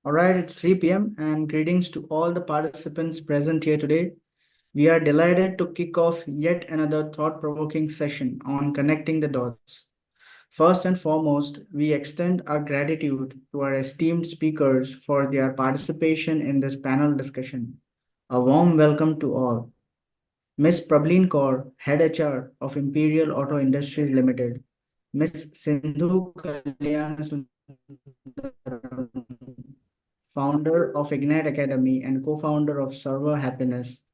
All right, it's 3 p.m. and greetings to all the participants present here today. We are delighted to kick off yet another thought provoking session on connecting the dots. First and foremost, we extend our gratitude to our esteemed speakers for their participation in this panel discussion. A warm welcome to all. Ms. Prableen Kaur, Head HR of Imperial Auto Industries Limited. Ms. Sindhu Kalyan founder of Ignite Academy and co-founder of Server Happiness,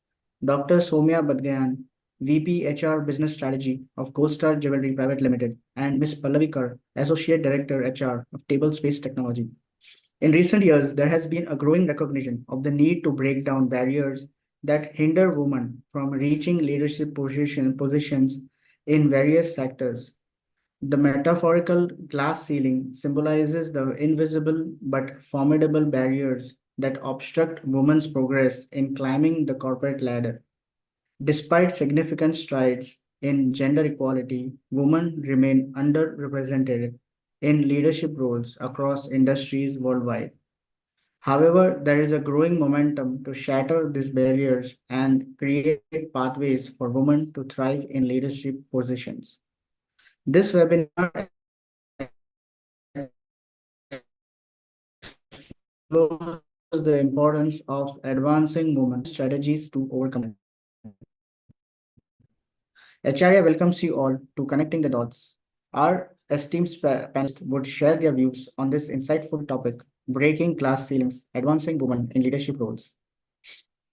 Dr. Soumya Badgayan, VP HR Business Strategy of Gold Star Jewelry Private Limited, and Ms. Pallavi Kar, Associate Director HR of Tablespace Technology. In recent years, there has been a growing recognition of the need to break down barriers that hinder women from reaching leadership positions in various sectors. The metaphorical glass ceiling symbolizes the invisible but formidable barriers that obstruct women's progress in climbing the corporate ladder. Despite significant strides in gender equality, women remain underrepresented in leadership roles across industries worldwide. However, there is a growing momentum to shatter these barriers and create pathways for women to thrive in leadership positions. This webinar explores the importance of advancing women's strategies to overcome. Acharya welcomes you all to Connecting the Dots. Our esteemed panelists would share their views on this insightful topic, breaking glass ceilings, advancing women in leadership roles.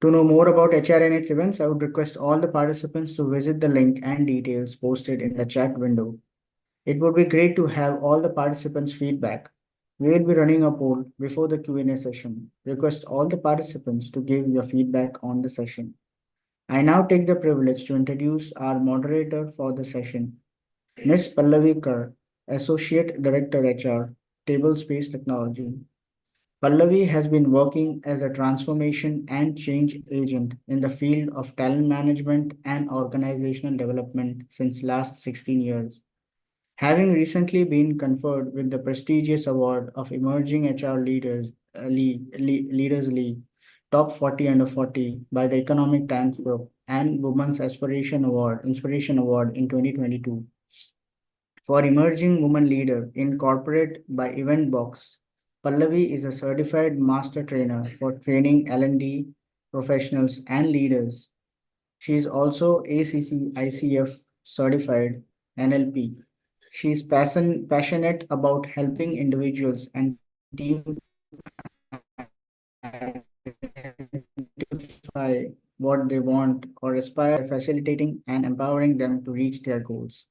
To know more about HRA and its events, I would request all the participants to visit the link and details posted in the chat window. It would be great to have all the participants' feedback. We will be running a poll before the Q&A session. Request all the participants to give your feedback on the session. I now take the privilege to introduce our moderator for the session, Ms. Pallavi Kar, Associate Director HR, Tablespace Technology. Pallavi has been working as a transformation and change agent in the field of talent management and organizational development since last 16 years. Having recently been conferred with the prestigious award of Emerging HR Leaders League Top 40 Under 40 by the Economic Times Group and Women's Inspiration Award in 2022. For Emerging Woman Leader in Corporate by Eventbox, Pallavi is a certified master trainer for training L&D professionals and leaders. She is also ACC ICF certified NLP. She is passionate about helping individuals and teams identify what they want or aspire, facilitating and empowering them to reach their goals.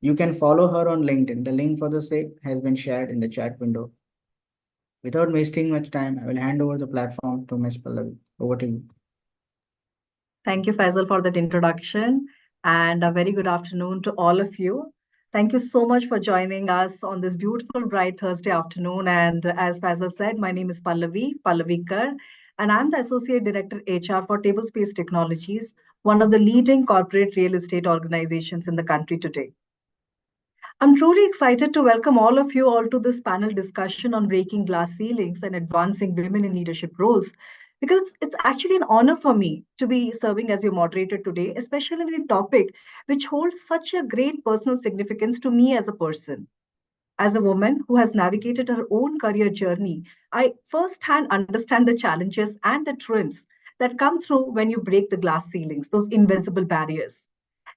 You can follow her on LinkedIn. The link for the same has been shared in the chat window. Without wasting much time, I will hand over the platform to Ms. Pallavi. Over to you. Thank you, Faisal, for that introduction, and a very good afternoon to all of you. Thank you so much for joining us on this beautiful, bright Thursday afternoon. And as Faisal said, my name is Pallavi Kar, and I'm the Associate Director HR for Tablespace Technologies, one of the leading corporate real estate organizations in the country today. I'm truly excited to welcome all of you all to this panel discussion on breaking glass ceilings and advancing women in leadership roles. Because it's actually an honor for me to be serving as your moderator today, especially in a topic which holds such a great personal significance to me as a person. As a woman who has navigated her own career journey, I firsthand understand the challenges and the triumphs that come through when you break the glass ceilings, those invisible barriers.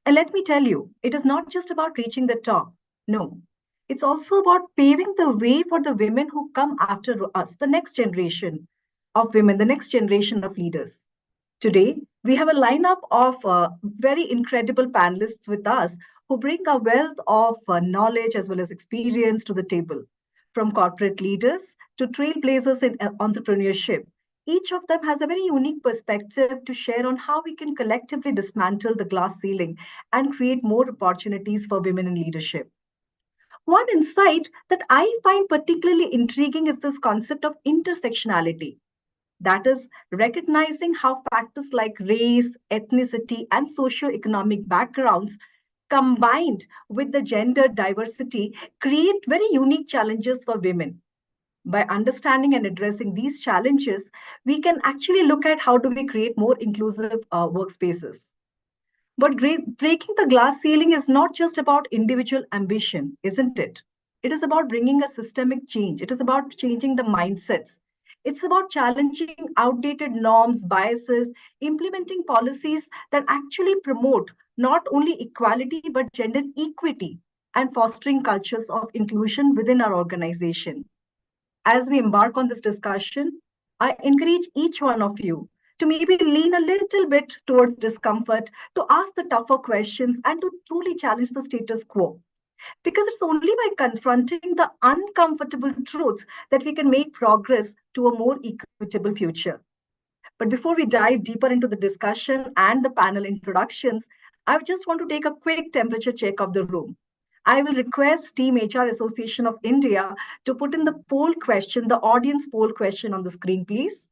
And let me tell you, it is not just about reaching the top. No, it's also about paving the way for the women who come after us, the next generation of women, the next generation of leaders. Today, we have a lineup of very incredible panelists with us who bring a wealth of knowledge as well as experience to the table. From corporate leaders to trailblazers in entrepreneurship, each of them has a very unique perspective to share on how we can collectively dismantle the glass ceiling and create more opportunities for women in leadership. One insight that I find particularly intriguing is this concept of intersectionality. That is, recognizing how factors like race, ethnicity, and socioeconomic backgrounds combined with the gender diversity create very unique challenges for women. By understanding and addressing these challenges, we can actually look at how do we create more inclusive workspaces. But breaking the glass ceiling is not just about individual ambition, isn't it? It is about bringing a systemic change. It is about changing the mindsets. It's about challenging outdated norms, biases, implementing policies that actually promote not only equality but gender equity and fostering cultures of inclusion within our organization. As we embark on this discussion, I encourage each one of you to maybe lean a little bit towards discomfort, to ask the tougher questions, and to truly challenge the status quo. Because it's only by confronting the uncomfortable truths that we can make progress to a more equitable future. But before we dive deeper into the discussion and the panel introductions, I just want to take a quick temperature check of the room. I will request Team HR Association of India to put in the poll question, the audience poll question on the screen, please.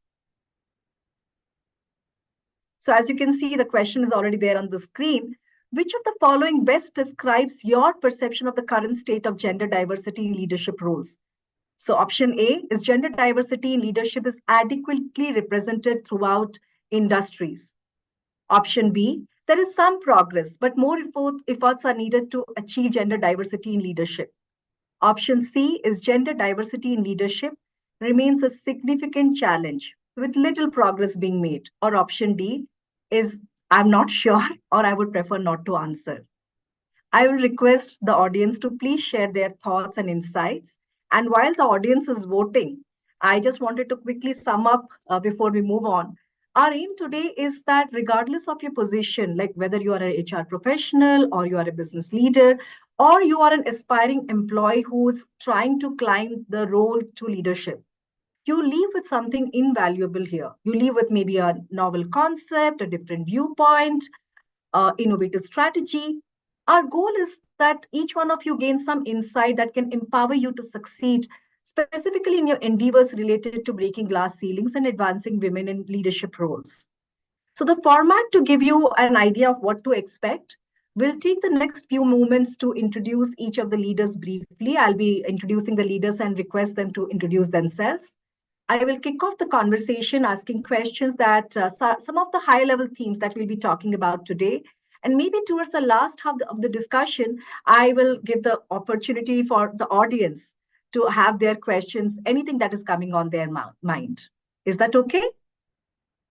So as you can see, the question is already there on the screen. Which of the following best describes your perception of the current state of gender diversity in leadership roles? So option A is gender diversity in leadership is adequately represented throughout industries. Option B, there is some progress, but more efforts are needed to achieve gender diversity in leadership. Option C is gender diversity in leadership remains a significant challenge with little progress being made. Or option D is I'm not sure or I would prefer not to answer. I will request the audience to please share their thoughts and insights. And while the audience is voting, I just wanted to quickly sum up before we move on. Our aim today is that regardless of your position, like whether you are an HR professional or you are a business leader, or you are an aspiring employee who is trying to climb the role to leadership, you leave with something invaluable here. You leave with maybe a novel concept, a different viewpoint, innovative strategy. Our goal is that each one of you gains some insight that can empower you to succeed, specifically in your endeavors related to breaking glass ceilings and advancing women in leadership roles. So, the format to give you an idea of what to expect, we'll take the next few moments to introduce each of the leaders briefly. I'll be introducing the leaders and request them to introduce themselves. I will kick off the conversation asking questions that some of the high level themes that we'll be talking about today. And maybe towards the last half of the discussion, I will give the opportunity for the audience to have their questions, anything that is coming on their mind. Is that okay?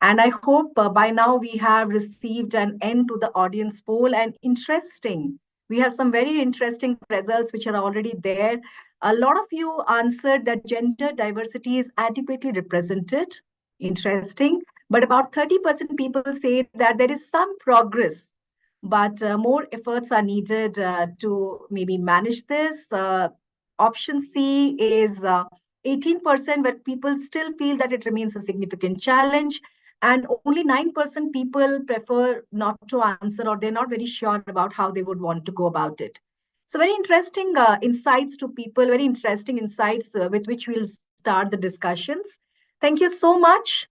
And I hope by now we have received an end to the audience poll and interesting. We have some very interesting results which are already there. A lot of you answered that gender diversity is adequately represented. Interesting. But about 30% people say that there is some progress, but more efforts are needed to maybe manage this. Option C is 18%, where people still feel that it remains a significant challenge. And only 9% people prefer not to answer, or they're not very sure about how they would want to go about it. So very interesting insights to people, very interesting insights with which we'll start the discussions. Thank you so much.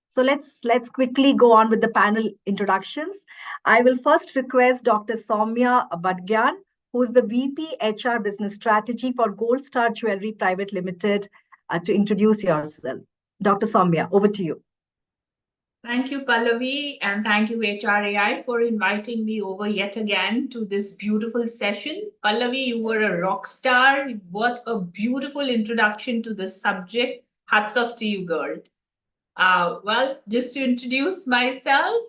So let's quickly go on with the panel introductions. I will first request Dr. Soumya Badgyan, who is the VP HR Business Strategy for Gold Star Jewelry Private Limited, to introduce yourself. Dr. Soumya, over to you. Thank you, Pallavi, and thank you, HRAI, for inviting me over yet again to this beautiful session. Pallavi, you were a rock star. What a beautiful introduction to the subject. Hats off to you, girl. Well, just to introduce myself,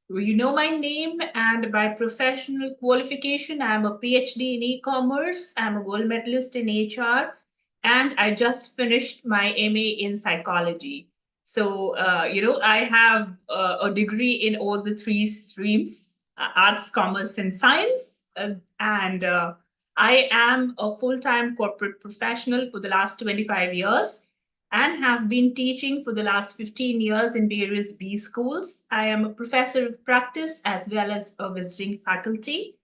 you know my name, and by professional qualification, I'm a PhD in e-commerce. I'm a gold medalist in HR, and I just finished my MA in psychology. So, I have a degree in all the three streams, arts, commerce, and science. And I am a full-time corporate professional for the last 25 years and have been teaching for the last 15 years in various B schools. I am a professor of practice as well as a visiting faculty.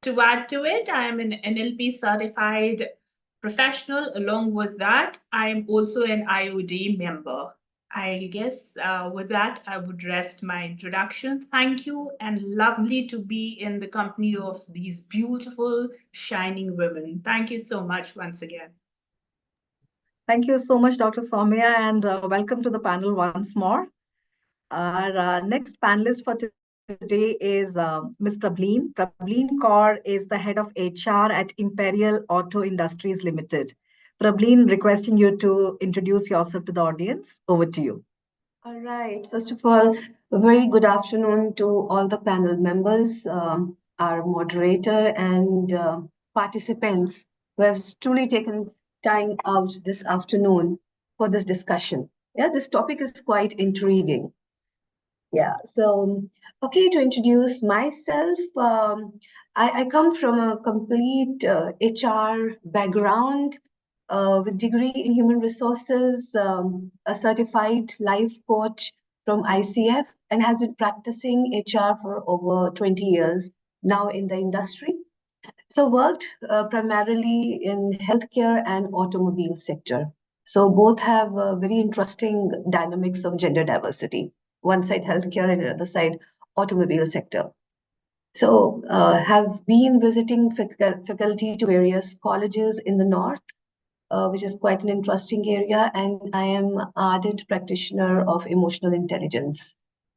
To add to it, I am an NLP certified professional. Along with that, I am also an IOD member. I guess with that, I would rest my introduction. Thank you, and lovely to be in the company of these beautiful, shining women. Thank you so much once again. Thank you so much, Dr. Soumya, and welcome to the panel once more. Our next panelist for today is Ms. Prableen. Prableen Kaur is the head of HR at Imperial Auto Industries Limited. Prableen, requesting you to introduce yourself to the audience. Over to you. All right. First of all, a very good afternoon to all the panel members, our moderator, and participants who have truly taken time out this afternoon for this discussion. Yeah, this topic is quite intriguing. Yeah, so okay, to introduce myself, I come from a complete HR background with degree in human resources, a certified life coach from ICF, and has been practicing HR for over 20 years now in the industry. So worked primarily in healthcare and automobile sector. So both have very interesting dynamics of gender diversity. One side healthcare and the other side automobile sector. So have been visiting faculty to various colleges in the north, which is quite an interesting area. And I am an ardent practitioner of emotional intelligence.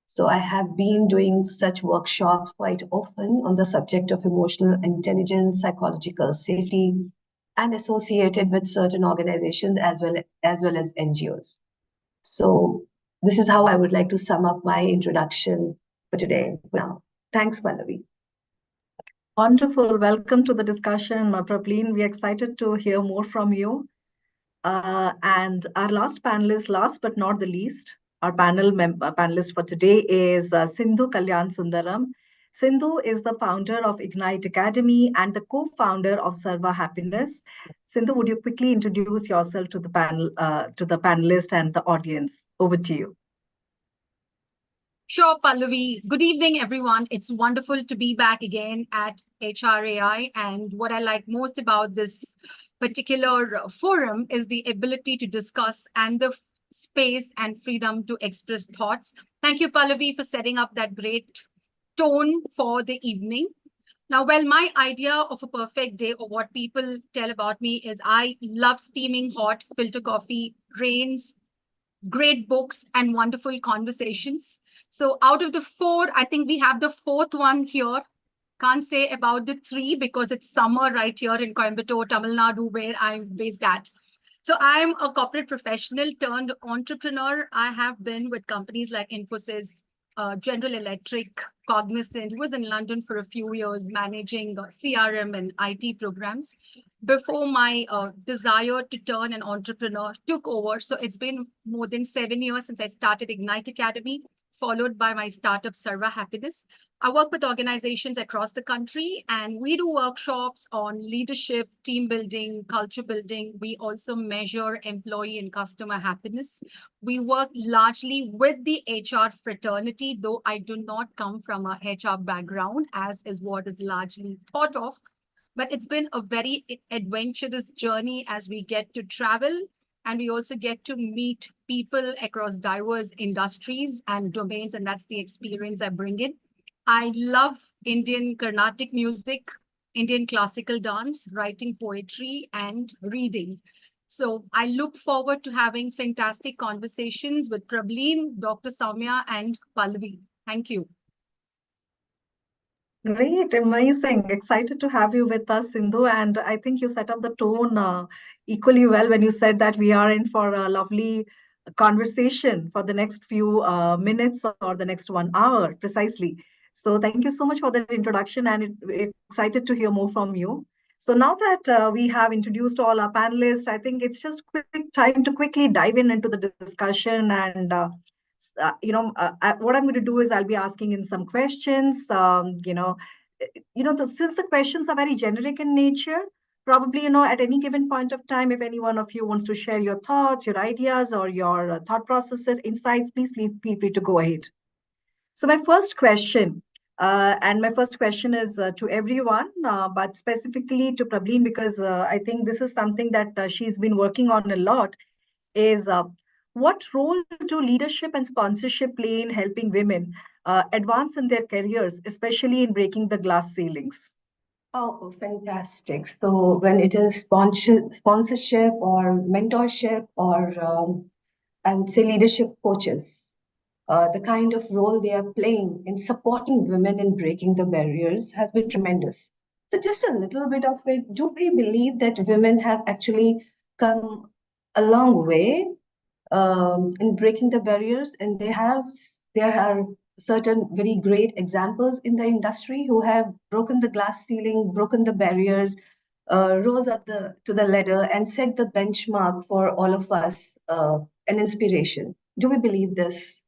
So I have been doing such workshops quite often on the subject of emotional intelligence, psychological safety, and associated with certain organizations as well as NGOs. So this is how I would like to sum up my introduction for today. Now, thanks, Pallavi. Wonderful. Welcome to the discussion, Prableen. We're excited to hear more from you. And our last panelist, last but not the least, our panelist for today is Sindhu Kalyan Sundaram. Sindhu is the founder of Ignite Academy and the co-founder of Sarva Happiness. Sindhu, would you quickly introduce yourself to the panel, to the panelist and the audience? Over to you. Sure, Pallavi. Good evening, everyone. It's wonderful to be back again at HRAI. And what I like most about this particular forum is the ability to discuss and the space and freedom to express thoughts. Thank you, Pallavi, for setting up that great tone for the evening. Now, well, my idea of a perfect day, or what people tell about me, is I love steaming hot filter coffee, rains, great books, and wonderful conversations. So out of the four, I think we have the fourth one here. Can't say about the three because it's summer right here in Coimbatore, Tamil Nadu, where I'm based at. So I'm a corporate professional turned entrepreneur. I have been with companies like Infosys, General Electric, Cognizant, was in London for a few years managing CRM and IT programs before my desire to turn an entrepreneur took over. So it's been more than 7 years since I started Ignite Academy, followed by my startup, Sarva Happiness. I work with organizations across the country, and we do workshops on leadership, team building, culture building. We also measure employee and customer happiness. We work largely with the HR fraternity, though I do not come from a HR background, as is what is largely thought of. But it's been a very adventurous journey as we get to travel, and we also get to meet people across diverse industries and domains, and that's the experience I bring in. I love Indian Carnatic music, Indian classical dance, writing poetry, and reading. So I look forward to having fantastic conversations with Prableen, Dr. Soumya, and Pallavi. Thank you. Great, amazing. Excited to have you with us, Sindhu. And I think you set up the tone equally well when you said that we are in for a lovely conversation for the next few minutes or the next 1 hour, precisely. So thank you so much for that introduction, and excited to hear more from you. So now that we have introduced all our panelists, I think it's just quick time to quickly dive into the discussion. And what I'm going to do is I'll be asking in some questions. Since the questions are very generic in nature, probably at any given point of time, if any one of you wants to share your thoughts, your ideas, or your thought processes, insights, please feel free to go ahead. So my first question, is to everyone, but specifically to Prableen, because I think this is something that she's been working on a lot, is what role do leadership and sponsorship play in helping women advance in their careers, especially in breaking the glass ceilings? Oh, fantastic. So when it is sponsorship or mentorship or I would say leadership coaches, the kind of role they are playing in supporting women in breaking the barriers has been tremendous. So just a little bit of it, do we believe that women have actually come a long way in breaking the barriers, and there are certain very great examples in the industry who have broken the glass ceiling, broken the barriers, rose up to the ladder and set the benchmark for all of us, an inspiration. Do we believe this?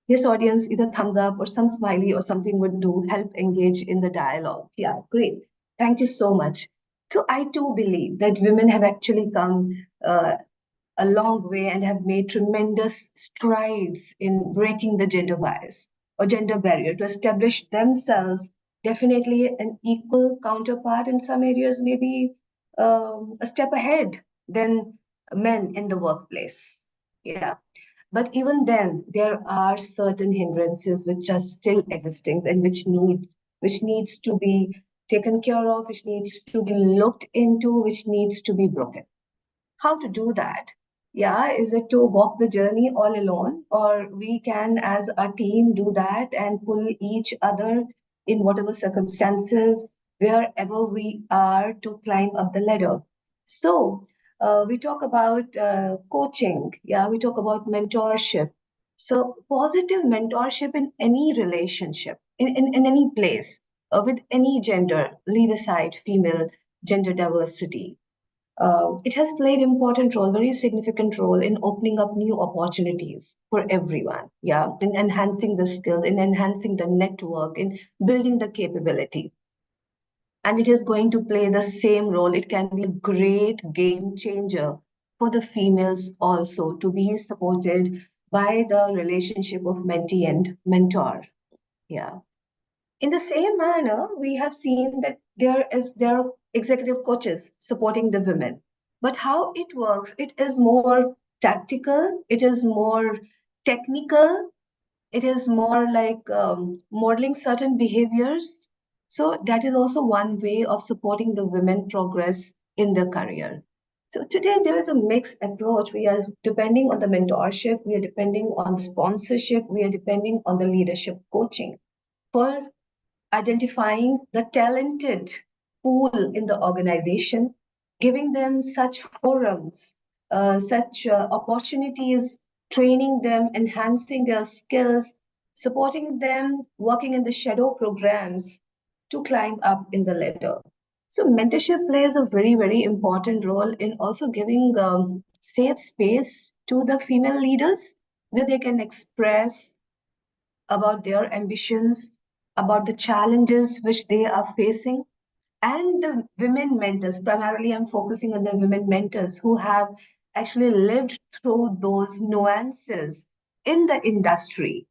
Yes, audience, either thumbs up or some smiley or something would do help engage in the dialogue. Yeah, great. Thank you so much. So I too believe that women have actually come a long way and have made tremendous strides in breaking the gender bias or gender barrier to establish themselves definitely an equal counterpart in some areas, maybe a step ahead than men in the workplace. Yeah. But even then, there are certain hindrances which are still existing and which needs to be taken care of, which needs to be looked into, which needs to be broken. How to do that? Yeah, is it to walk the journey all alone, or we can, as a team, do that and pull each other in whatever circumstances, wherever we are, to climb up the ladder? So, we talk about coaching, yeah, we talk about mentorship. So, positive mentorship in any relationship, in any place, with any gender, leave aside female gender diversity, it has played important role, very significant role in opening up new opportunities for everyone. Yeah, in enhancing the skills, in enhancing the network, in building the capability. And it is going to play the same role. It can be a great game changer for the females also to be supported by the relationship of mentee and mentor. Yeah. In the same manner, we have seen that there are executive coaches supporting the women. But how it works, it is more tactical, it is more technical, it is more like modeling certain behaviors. So that is also one way of supporting the women progress in their career. So today there is a mixed approach. We are depending on the mentorship, we are depending on sponsorship, we are depending on the leadership coaching for identifying the talented pool in the organization, giving them such forums, such opportunities, training them, enhancing their skills, supporting them, working in the shadow programs to climb up in the ladder. So mentorship plays a very, very important role in also giving safe space to the female leaders where they can express about their ambitions, about the challenges which they are facing, and the women mentors. Primarily, I'm focusing on the women mentors who have actually lived through those nuances in the industry.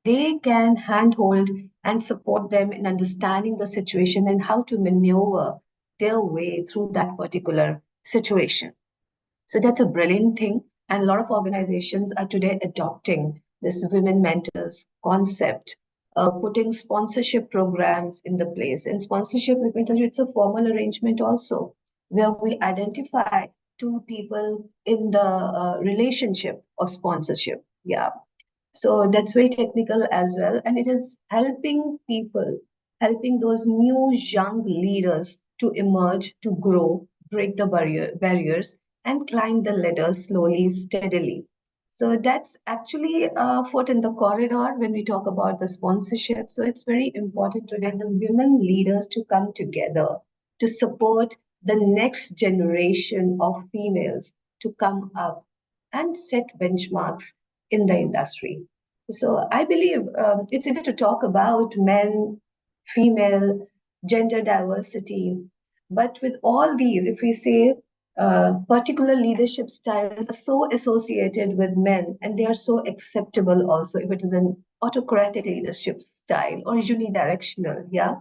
They can handhold and support them in understanding the situation and how to maneuver their way through that particular situation. So that's a brilliant thing. And a lot of organizations are today adopting this women mentors concept, putting sponsorship programs in the place. And sponsorship, let me tell you, it's a formal arrangement also, where we identify two people in the relationship of sponsorship. Yeah. So that's very technical as well. And it is helping people, helping those new young leaders to emerge, to grow, break the barriers, and climb the ladder slowly, steadily. So that's actually a foot in the corridor when we talk about the sponsorship. So it's very important to get the women leaders to come together to support the next generation of females to come up and set benchmarks in the industry. So I believe it's easy to talk about men, female, gender diversity, but with all these, if we say particular leadership styles are so associated with men and they are so acceptable also, if it is an autocratic leadership style or unidirectional, yeah,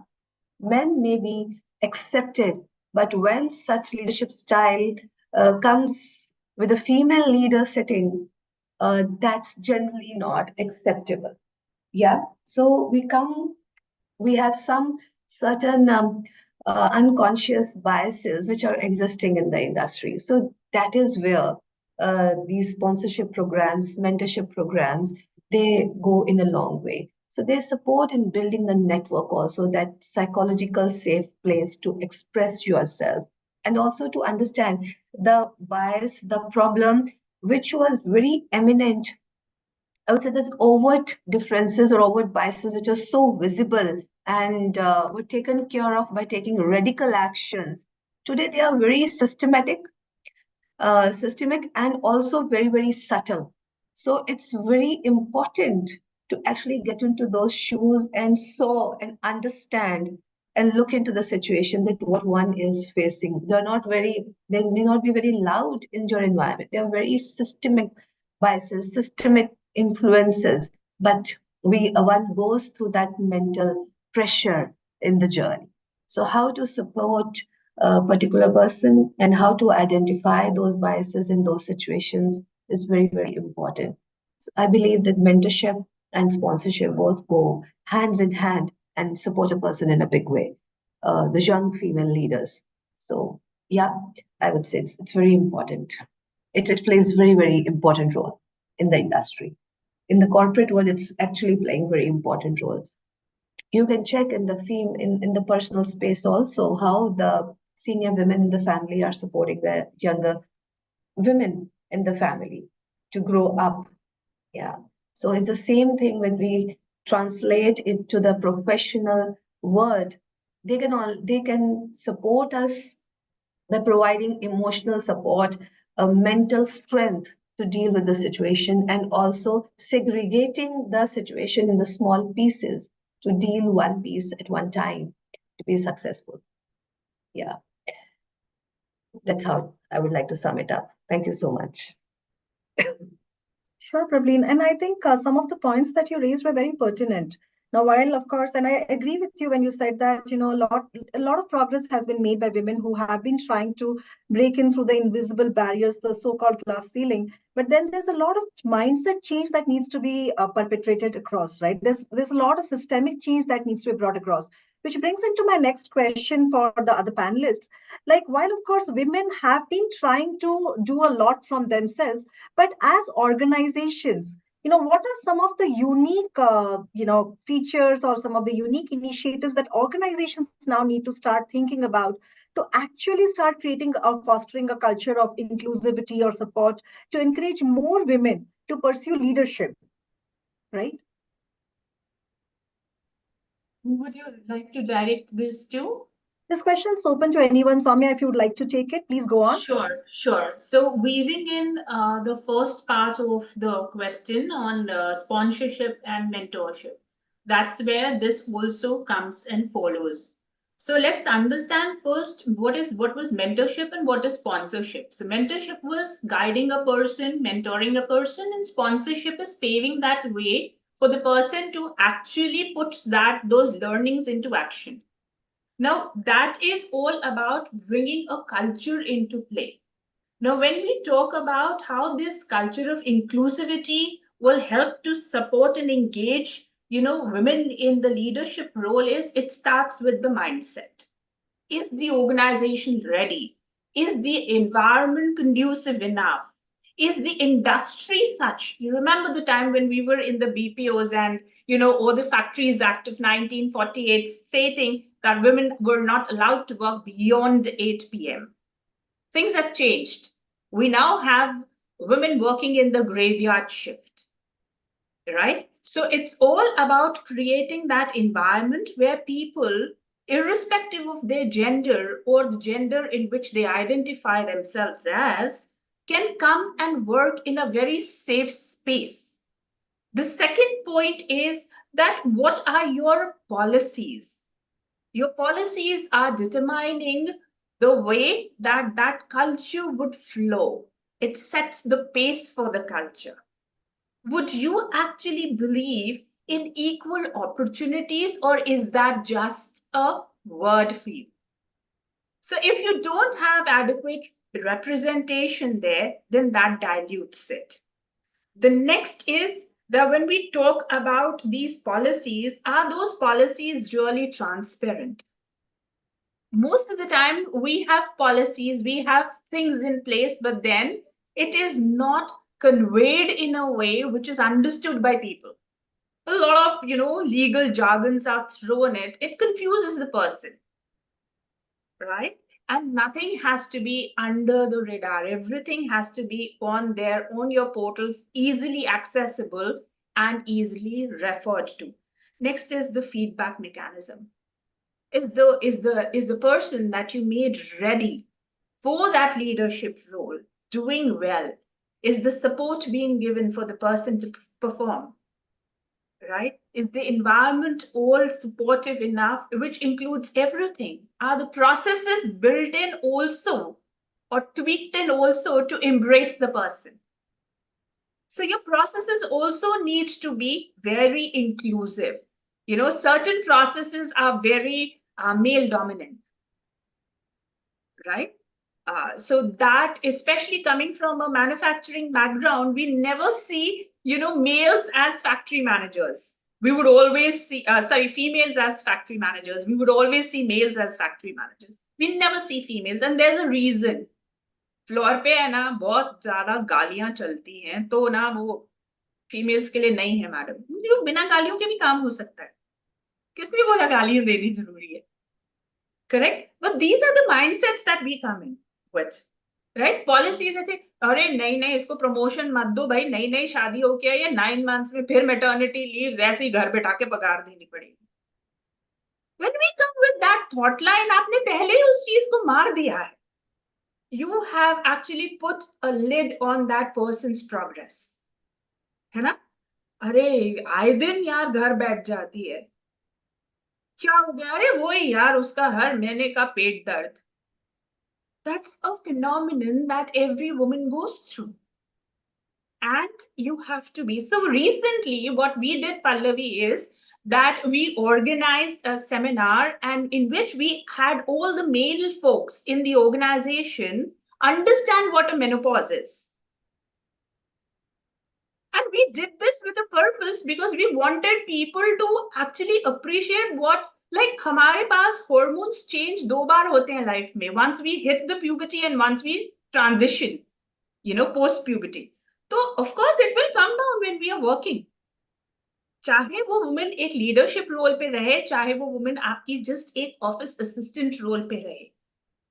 men may be accepted, but when such leadership style comes with a female leader sitting, that's generally not acceptable. Yeah. So we have some certain unconscious biases which are existing in the industry. So that is where these sponsorship programs, mentorship programs, they go in a long way. So they support in building the network also, that psychological safe place to express yourself and also to understand the bias, the problem, which was very eminent. I would say there's overt differences or overt biases which are so visible and were taken care of by taking radical actions. Today, they are very systemic and also very, very subtle. So it's very important to actually get into those shoes and saw and understand and look into the situation that what one is facing. They may not be very loud in your environment. They are very systemic biases, systemic influences, but one goes through that mental pressure in the journey. So how to support a particular person and how to identify those biases in those situations is very, very important. So I believe that mentorship and sponsorship both go hands in hand and support a person in a big way, the young female leaders. So yeah, I would say it's very important. It plays very, very important role in the industry. In the corporate world, it's actually playing very important role. You can check in the personal space also how the senior women in the family are supporting the younger women in the family to grow up. Yeah. So it's the same thing when we translate it to the professional world. They can support us by providing emotional support, mental strength to deal with the situation, and also segregating the situation in the small pieces to deal one piece at one time to be successful. Yeah, that's how I would like to sum it up. Thank you so much. Sure, Prableen. And I think some of the points that you raised were very pertinent. Now, while of course, and I agree with you when you said that, a lot of progress has been made by women who have been trying to break in through the invisible barriers, the so-called glass ceiling. But then there's a lot of mindset change that needs to be perpetrated across, right? There's a lot of systemic change that needs to be brought across, which brings into my next question for the other panelists. Like, while of course women have been trying to do a lot from themselves, but as organizations, what are some of the unique, features or some of the unique initiatives that organizations now need to start thinking about to actually start creating or fostering a culture of inclusivity or support to encourage more women to pursue leadership, right? Would you like to direct this to? This question is open to anyone. Soumya, if you would like to take it, please go on. Sure. So weaving in the first part of the question on sponsorship and mentorship, that's where this also comes and follows. So let's understand first what was mentorship and what is sponsorship. So mentorship was guiding a person, mentoring a person, and sponsorship is paving that way for the person to actually put those learnings into action. Now, that is all about bringing a culture into play. Now, when we talk about how this culture of inclusivity will help to support and engage, women in the leadership role it starts with the mindset. Is the organization ready? Is the environment conducive enough? Is the industry such? You remember the time when we were in the BPOs and, or the Factories Act of 1948 stating that women were not allowed to work beyond 8 p.m. Things have changed. We now have women working in the graveyard shift, right? So it's all about creating that environment where people, irrespective of their gender or the gender in which they identify themselves as, can come and work in a very safe space. The second point is that what are your policies? Your policies are determining the way that culture would flow. It sets the pace for the culture. Would you actually believe in equal opportunities, or is that just a word for you? So if you don't have adequate representation there, then that dilutes it. The next is that when we talk about these policies, are those policies really transparent? most of the time we have policies, we have things in place, but then it is not conveyed in a way which is understood by people. A lot of, legal jargons are thrown at it. It confuses the person, right? And nothing has to be under the radar. Everything has to be on there, on your portal, easily accessible and easily referred to. Next is the feedback mechanism. Is the person that you made ready for that leadership role doing well? Is the support being given for the person to perform? Right? Is the environment all supportive enough, which includes everything? Are the processes built in also or tweaked in also to embrace the person? So your processes also need to be very inclusive. Certain processes are very male dominant, right? So that, especially coming from a manufacturing background, we never see, males as factory managers. We would always see, females as factory managers. We would always see males as factory managers. We never see females, and there's a reason. Floor पे है ना बहुत ज्यादा गालियां चलती हैं, तो ना वो फीमेल्स के लिए नहीं है मैडम। बिना गालियों के भी काम हो सकता है, किसने बोला गालियां देनी जरूरी है? Correct? But these are the mindsets that we come in with, right? Policies ऐसे, अरे नहीं इसको प्रमोशन मत दो भाई, नई शादी हो गया या 9 months में फिर मैटर्निटी लीव्स ऐसे ही घर बैठा के पगार देनी पड़ेगी। When we come with that thought line, आपने पहले ही उस चीज को मार दिया है. You have actually put a lid on that person's progress, है ना? अरे आए दिन यार घर बैठ जाती है, क्या हो गया? अरे वही यार उसका हर महीने का पेट दर्द. That's a phenomenon that every woman goes through. And you have to be. So recently, what we did, Pallavi, is that we organized a seminar and in which we had all the male folks in the organization understand what a menopause is. And we did this with a purpose because we wanted people to actually appreciate what, like, हमारे पास hormones change 2 बार होते हैं life में. Once we hit the puberty and once we transition, post puberty. So of course it will come down when we are working. चाहे वो woman एक leadership role पे रहे, चाहे वो woman आपकी just एक office assistant role पे रहे.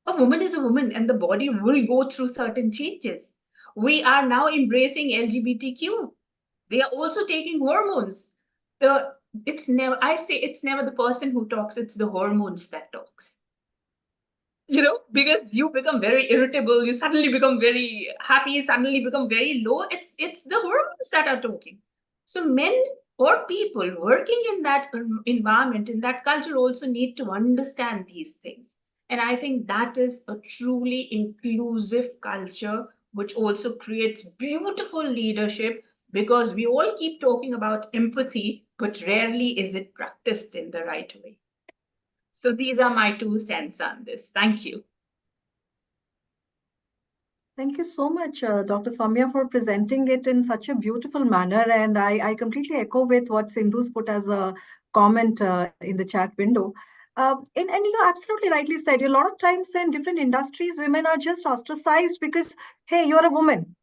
A woman is a woman and the body will go through certain changes. We are now embracing LGBTQ. They are also taking hormones. It's never the person who talks, it's the hormones that talks. Because you become very irritable, you suddenly become very happy, suddenly become very low. It's the hormones that are talking. So men or people working in that environment, in that culture, also need to understand these things. And I think that is a truly inclusive culture, which also creates beautiful leadership, because we all keep talking about empathy, but rarely is it practiced in the right way. So these are my 2 cents on this. Thank you. Thank you so much, Dr. Soumya, for presenting it in such a beautiful manner. And I completely echo with what Sindhu's put as a comment in the chat window. And you absolutely rightly said, a lot of times in different industries, women are just ostracized because, hey, you're a woman.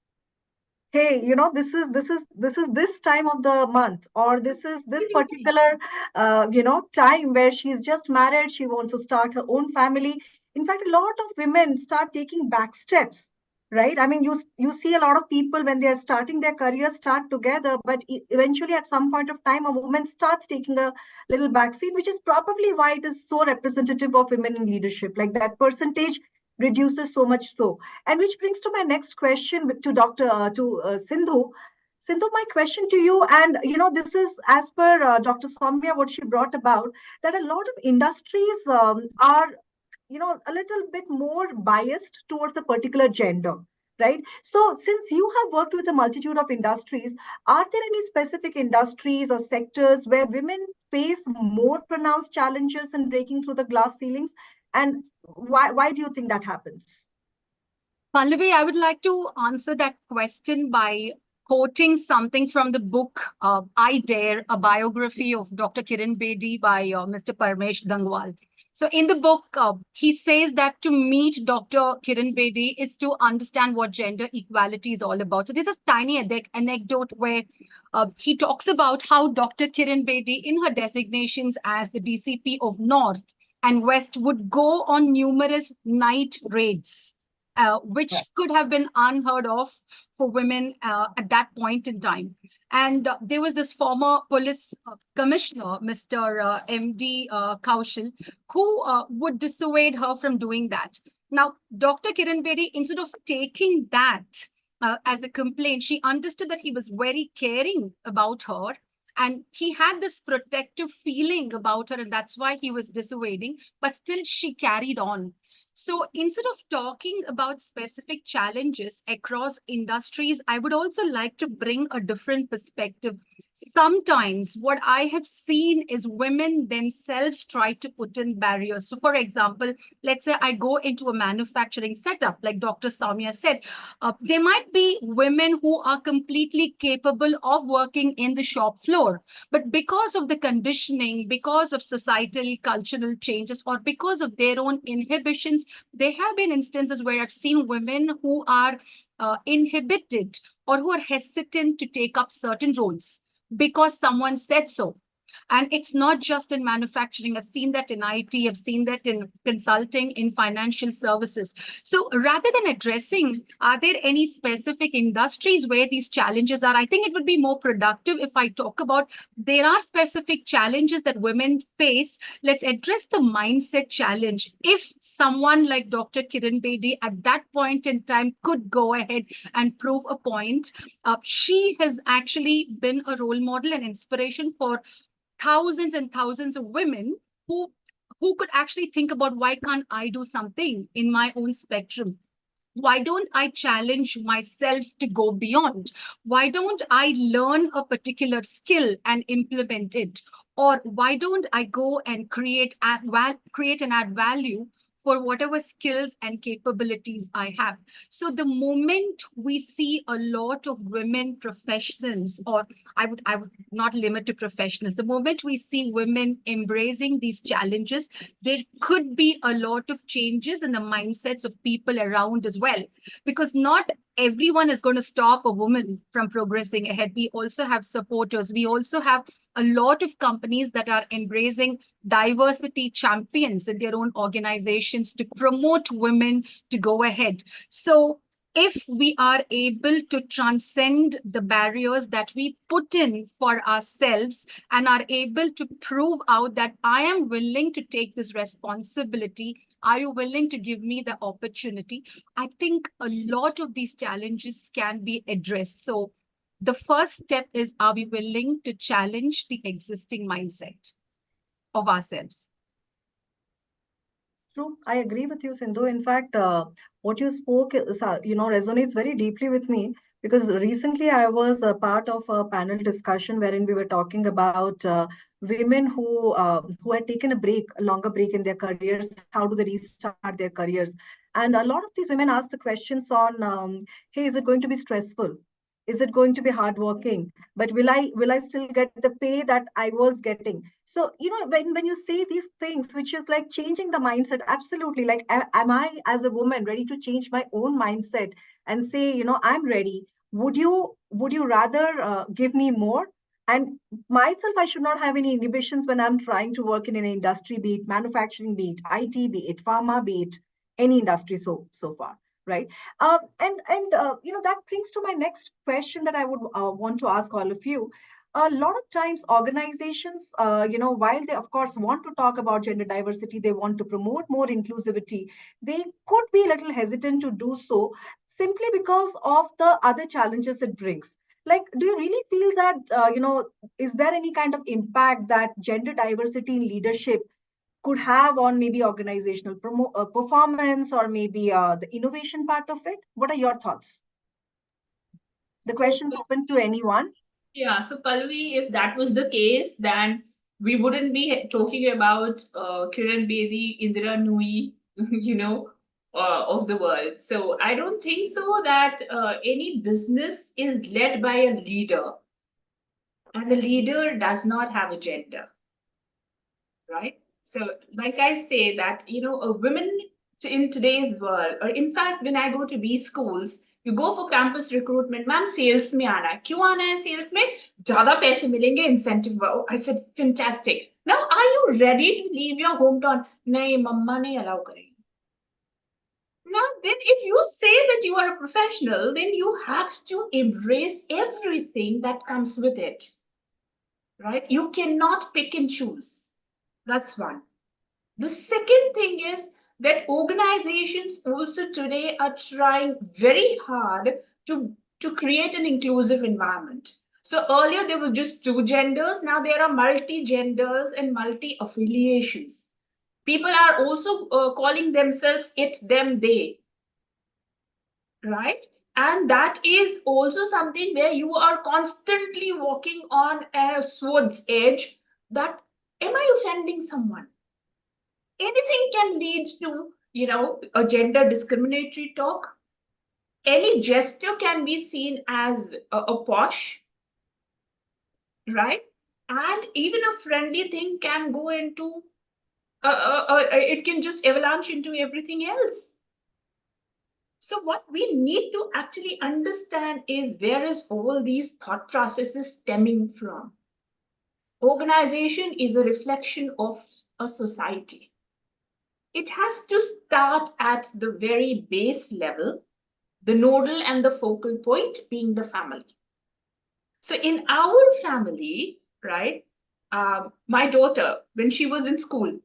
Hey, this is this time of the month, or this is this particular time where she's just married, she wants to start her own family. In fact, a lot of women start taking back steps, right? I mean, you see a lot of people when they are starting their career start together, but eventually at some point of time a woman starts taking a little backseat, which is probably why it is so representative of women in leadership. Like that percentage reduces so much so. And which brings to my next question to Sindhu. Sindhu, my question to you, and this is as per Dr. Soumya, what she brought about, that a lot of industries are a little bit more biased towards a particular gender, right? So since you have worked with a multitude of industries, are there any specific industries or sectors where women face more pronounced challenges in breaking through the glass ceilings? And why do you think that happens? Pallavi, I would like to answer that question by quoting something from the book I Dare, a biography of Dr. Kiran Bedi by Mr. Parmesh Gangwal. So in the book, he says that to meet Dr. Kiran Bedi is to understand what gender equality is all about. So there's a tiny anecdote where he talks about how Dr. Kiran Bedi, in her designations as the DCP of North and West, would go on numerous night raids, which could have been unheard of for women at that point in time. And there was this former police commissioner, Mr. MD Kaushal, who would dissuade her from doing that. Now, Dr. Kiran Bedi, instead of taking that as a complaint, she understood that he was very caring about her. And he had this protective feeling about her, and that's why he was dissuading, but still she carried on. So instead of talking about specific challenges across industries, I would also like to bring a different perspective. Sometimes what I have seen is women themselves try to put in barriers. So for example, let's say I go into a manufacturing setup, like Dr. Soumya said, there might be women who are completely capable of working in the shop floor, but because of the conditioning, because of societal, cultural changes, or because of their own inhibitions, there have been instances where I've seen women who are inhibited or who are hesitant to take up certain roles because someone said so. And it's not just in manufacturing. I've seen that in IT, I've seen that in consulting, in financial services. So rather than addressing, are there any specific industries where these challenges are? I think it would be more productive if I talk about there are specific challenges that women face. Let's address the mindset challenge. If someone like Dr. Kiran Bedi at that point in time could go ahead and prove a point, she has actually been a role model and inspiration for thousands and thousands of women who could actually think about, why can't I do something in my own spectrum? Why don't I challenge myself to go beyond? Why don't I learn a particular skill and implement it? Or why don't I go and create and add value for whatever skills and capabilities I have? So the moment we see a lot of women professionals, or I would not limit to professionals, the moment we see women embracing these challenges, there could be a lot of changes in the mindsets of people around as well. Because not everyone is going to stop a woman from progressing ahead. We also have supporters. We also have a lot of companies that are embracing diversity champions in their own organizations to promote women to go ahead. So if we are able to transcend the barriers that we put in for ourselves and are able to prove out that I am willing to take this responsibility, are you willing to give me the opportunity? I think a lot of these challenges can be addressed. So the first step is, are we willing to challenge the existing mindset of ourselves? True, I agree with you, Sindhu. In fact, what you spoke is, resonates very deeply with me, because recently I was a part of a panel discussion wherein we were talking about women who had taken a longer break in their careers. How do they restart their careers? And a lot of these women asked the questions on, hey, is it going to be stressful? Is it going to be hardworking? But will I still get the pay that I was getting? So, when you say these things, which is like changing the mindset, absolutely. Like, am I as a woman ready to change my own mindset and say, I'm ready? Would you rather give me more? And myself, I should not have any inhibitions when I'm trying to work in an industry, be it manufacturing, be it IT, be it pharma, be it any industry so far, right? That brings to my next question that I would want to ask all of you. A lot of times organizations, while they of course want to talk about gender diversity, they want to promote more inclusivity, they could be a little hesitant to do so simply because of the other challenges it brings. Like, do you really feel that, is there any kind of impact that gender diversity in leadership could have on maybe organizational performance, or maybe the innovation part of it? What are your thoughts? The question's open to anyone. Yeah, so Pallavi, if that was the case, then we wouldn't be talking about Kiran Bedi, Indira Nui, of the world. So I don't think so that any business is led by a leader, and the leader does not have a gender, right? So, like I say that, a women in today's world, or in fact, when I go to these schools, you go for campus recruitment, ma'am, sales में आना है. क्यों आना है sales में? ज़्यादा पैसे मिलेंगे, incentive. I said, fantastic. Now, are you ready to leave your hometown? नहीं, मम्मा नहीं allow करेगी. Now, then, if you say that you are a professional, then you have to embrace everything that comes with it, right? You cannot pick and choose. That's one. The second thing is that organizations also today are trying very hard to create an inclusive environment. So earlier there was just two genders, now there are multi-genders and multi-affiliations. People are also calling themselves it, them, they. Right? And that is also something where you are constantly walking on a sword's edge that, am I offending someone? Anything can lead to, a gender discriminatory talk. Any gesture can be seen as a posh, right? And even a friendly thing can go into, it can just avalanche into everything else. So what we need to actually understand is where is all these thought processes stemming from? Organization is a reflection of a society. It has to start at the very base level, the nodal and the focal point being the family. So in our family, right, my daughter, when she was in school,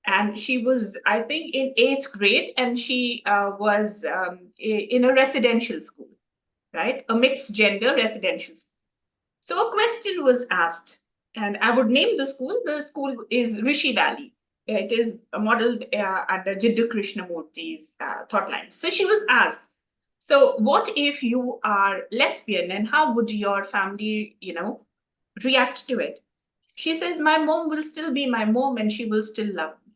and she was, I think, in 8th grade, and she was in a residential school, right? A mixed gender residential school. So a question was asked, and I would name the school. The school is Rishi Valley. It is modeled under Jiddu Krishnamurti's thought lines. So she was asked, so what if you are lesbian, and how would your family, react to it? She says, my mom will still be my mom and she will still love me.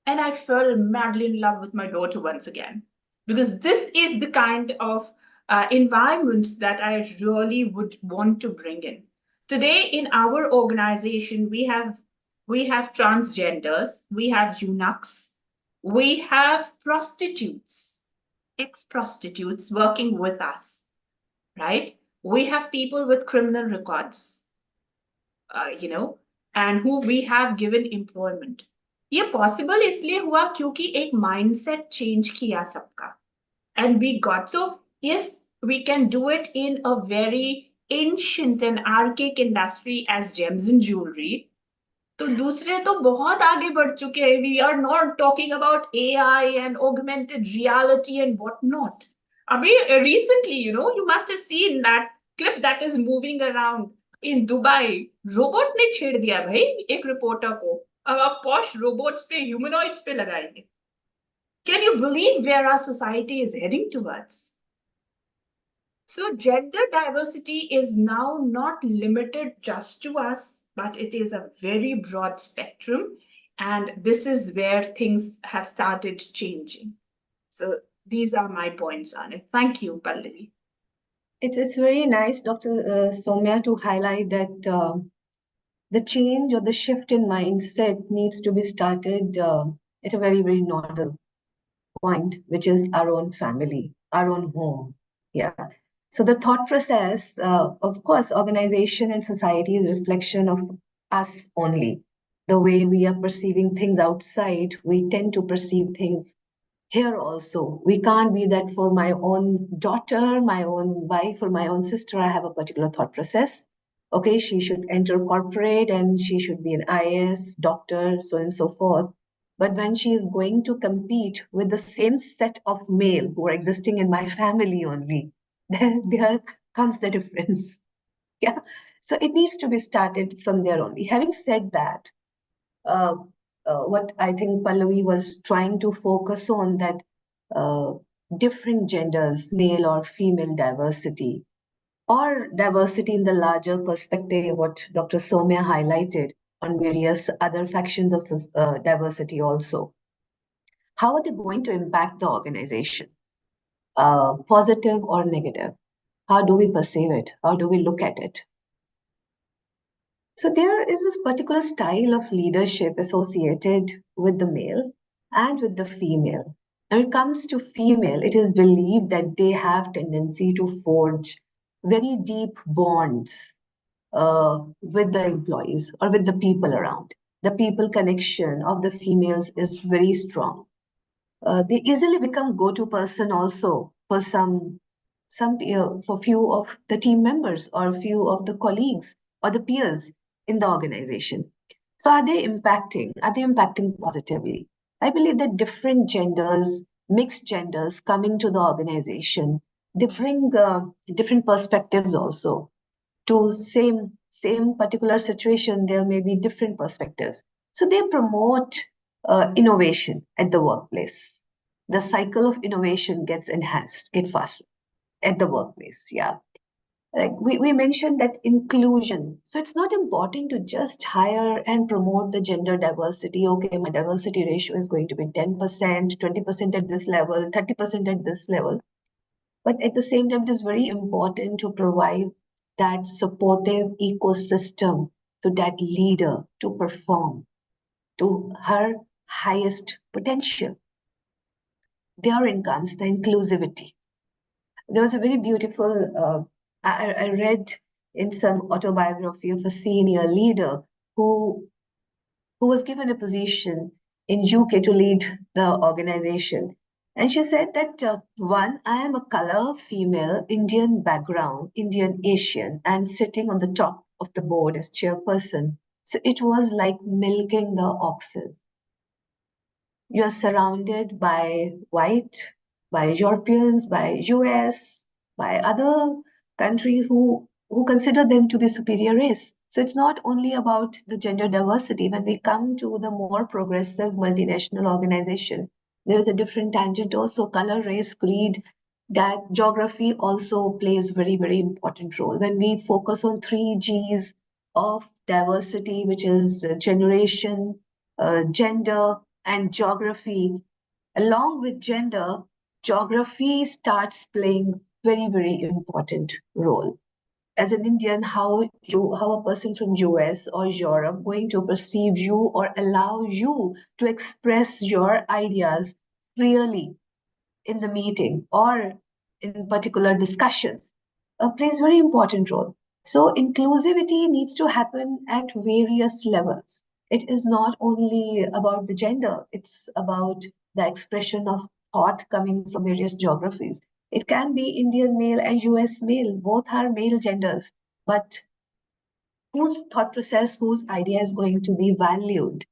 And I fell madly in love with my daughter once again, because this is the kind of environment that I really would want to bring in. Today in our organization, we have transgenders, we have eunuchs, we have prostitutes, ex-prostitutes working with us, right? We have people with criminal records, and who we have given employment. ये possible इसलिए हुआ क्योंकि एक mindset change किया सबका, and we got, so if we can do it in a very ancient and archaic industry as gems and jewelry, तो दूसरे तो बहुत आगे बढ़ चुके हैं. We are not talking about AI and augmented reality and whatnot. अभी recently, you must have seen that clip that is moving around in Dubai. Robot ने छेड़ दिया भाई एक रिपोर्टर को. अब आप पॉश रोबोट्स पे, ह्यूमनॉइड्स पे लगाएंगे. Can you believe where our society is heading towards? So gender diversity is now not limited just to us, but it is a very broad spectrum. And this is where things have started changing. So these are my points on it. Thank you, Pallavi. It's very nice, Dr. Soumya, to highlight that the change or the shift in mindset needs to be started at a very, very nodal point, which is our own family, our own home. Yeah. So the thought process, of course, organization and society is a reflection of us only. The way we are perceiving things outside, we tend to perceive things here also. We can't be that for my own daughter, my own wife, or my own sister, I have a particular thought process. Okay, she should enter corporate and she should be an IAS, doctor, so on and so forth. But when she is going to compete with the same set of male who are existing in my family only, then there comes the difference. Yeah. So it needs to be started from there only. Having said that, what I think Pallavi was trying to focus on, that different genders, male or female diversity, or diversity in the larger perspective, what Dr. Soumya highlighted on various other factions of diversity also. How are they going to impact the organization? Positive or negative? How do we perceive it? How do we look at it? So there is this particular style of leadership associated with the male and with the female. When it comes to female, it is believed that they have tendency to forge very deep bonds with the employees or with the people around. The people connection of the females is very strong. They easily become go-to person also for for few of the team members or few of the colleagues or the peers in the organization. So are they impacting? Are they impacting positively? I believe that different genders, mixed genders coming to the organization, they bring different perspectives also to same particular situation. There may be different perspectives, so they promote innovation at the workplace. The cycle of innovation gets enhanced, get faster at the workplace. Yeah, like we mentioned that inclusion. So it's not important to just hire and promote the gender diversity. Okay, my diversity ratio is going to be 10%, 20% at this level, 30% at this level. But at the same time, it is very important to provide that supportive ecosystem to that leader to perform to her highest potential. Therein comes the inclusivity. There was a very beautiful, I read in some autobiography of a senior leader who was given a position in UK to lead the organization. And she said that one, I am a color female, Indian background, Indian Asian, and sitting on the top of the board as chairperson. So it was like milking the oxes. You are surrounded by white, by Europeans, by US, by other countries who consider them to be superior race. So it's not only about the gender diversity. When we come to the more progressive multinational organization, there is a different tangent also. Color, race, creed, that geography also plays very, very important role. When we focus on 3 Gs of diversity, which is generation, gender, and geography, along with gender, geography starts playing very, very important role. As an Indian, how a person from US or Europe going to perceive you or allow you to express your ideas freely in the meeting or in particular discussions plays very important role. So inclusivity needs to happen at various levels. It is not only about the gender, it's about the expression of thought coming from various geographies. It can be Indian male and US male, both are male genders, but whose thought process, whose idea is going to be valued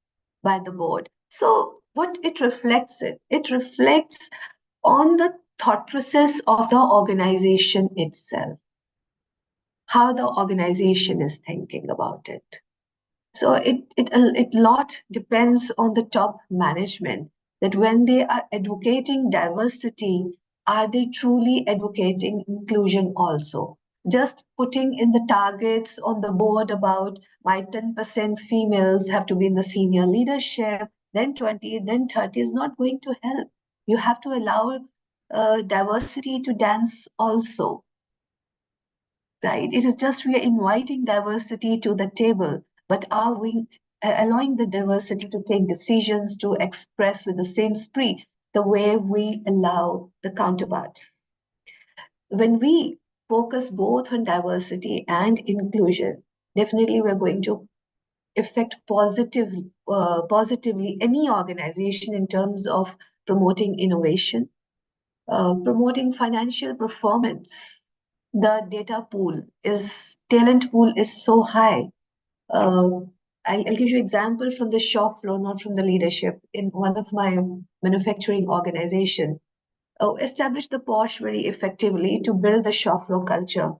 by the board. So what it reflects, it reflects on the thought process of the organization itself, how the organization is thinking about it. So it lot depends on the top management, that when they are advocating diversity, are they truly advocating inclusion also? Just putting in the targets on the board about my 10% females have to be in the senior leadership, then 20, then 30 is not going to help. You have to allow diversity to dance also, right? It is just we are inviting diversity to the table, but are we allowing the diversity to take decisions, to express with the same spirit, the way we allow the counterparts? When we focus both on diversity and inclusion, definitely we're going to affect positively any organization in terms of promoting innovation, promoting financial performance. The data pool talent pool is so high. I'll give you example from the shop floor, not from the leadership. In one of my manufacturing organization, established the POSH very effectively to build the shop floor culture.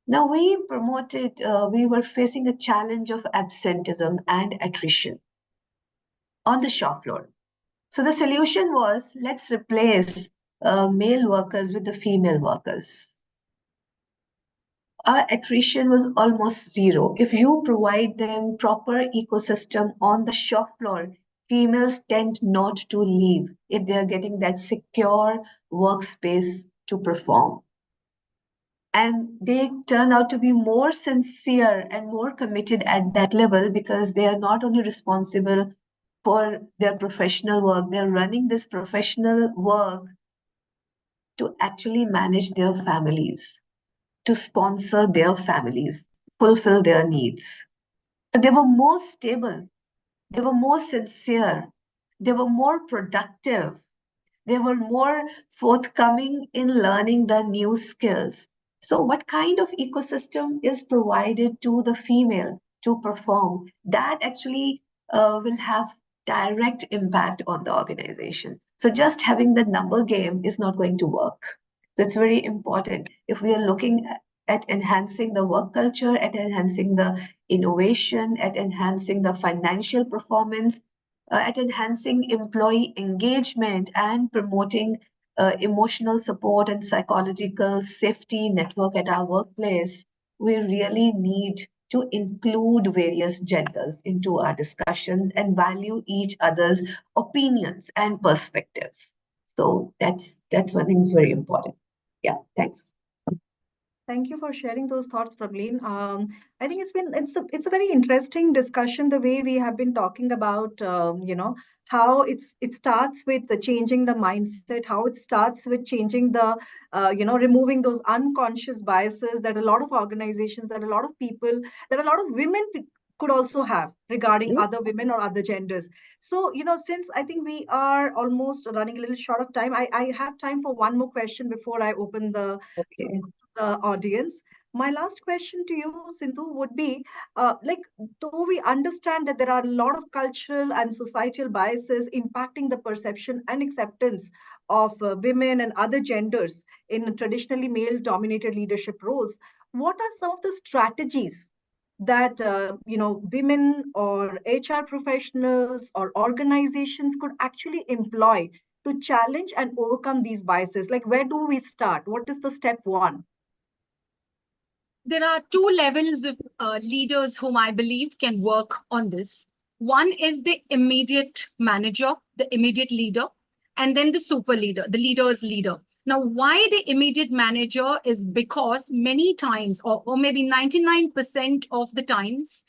Now we promoted, we were facing a challenge of absenteeism and attrition on the shop floor. So the solution was, let's replace male workers with the female workers. Our attrition was almost zero. If you provide them proper ecosystem on the shop floor, females tend not to leave if they are getting that secure workspace to perform. And they turn out to be more sincere and more committed at that level because they are not only responsible for their professional work, they're running this professional work to actually manage their families, to sponsor their families, fulfill their needs. So they were more stable, they were more sincere, they were more productive, they were more forthcoming in learning the new skills. So, what kind of ecosystem is provided to the female to perform? That actually will have direct impact on the organization. So, just having the number game is not going to work. So, it's very important if we are looking at enhancing the work culture, at enhancing the innovation, at enhancing the financial performance, at enhancing employee engagement and promoting emotional support and psychological safety network at our workplace, we really need to include various genders into our discussions and value each other's opinions and perspectives. So that's one thing is very important. Yeah, thanks. Thank you for sharing those thoughts, Prableen. I think it's a very interesting discussion the way we have been talking about how it starts with the changing the mindset, how it starts with changing the removing those unconscious biases that a lot of organizations, that a lot of people, that a lot of women could also have regarding other women or other genders. So since I think we are almost running a little short of time, I have time for one more question before I open the Okay. audience. My last question to you, Sindhu, would be though we understand that there are a lot of cultural and societal biases impacting the perception and acceptance of women and other genders in traditionally male dominated leadership roles, what are some of the strategies that women or HR professionals or organizations could actually employ to challenge and overcome these biases? Like, where do we start? What is the step one? There are two levels of leaders whom I believe can work on this. One is the immediate manager, the immediate leader, and then the super leader, the leader's leader. Now, why the immediate manager is because many times, or maybe 99% of the times,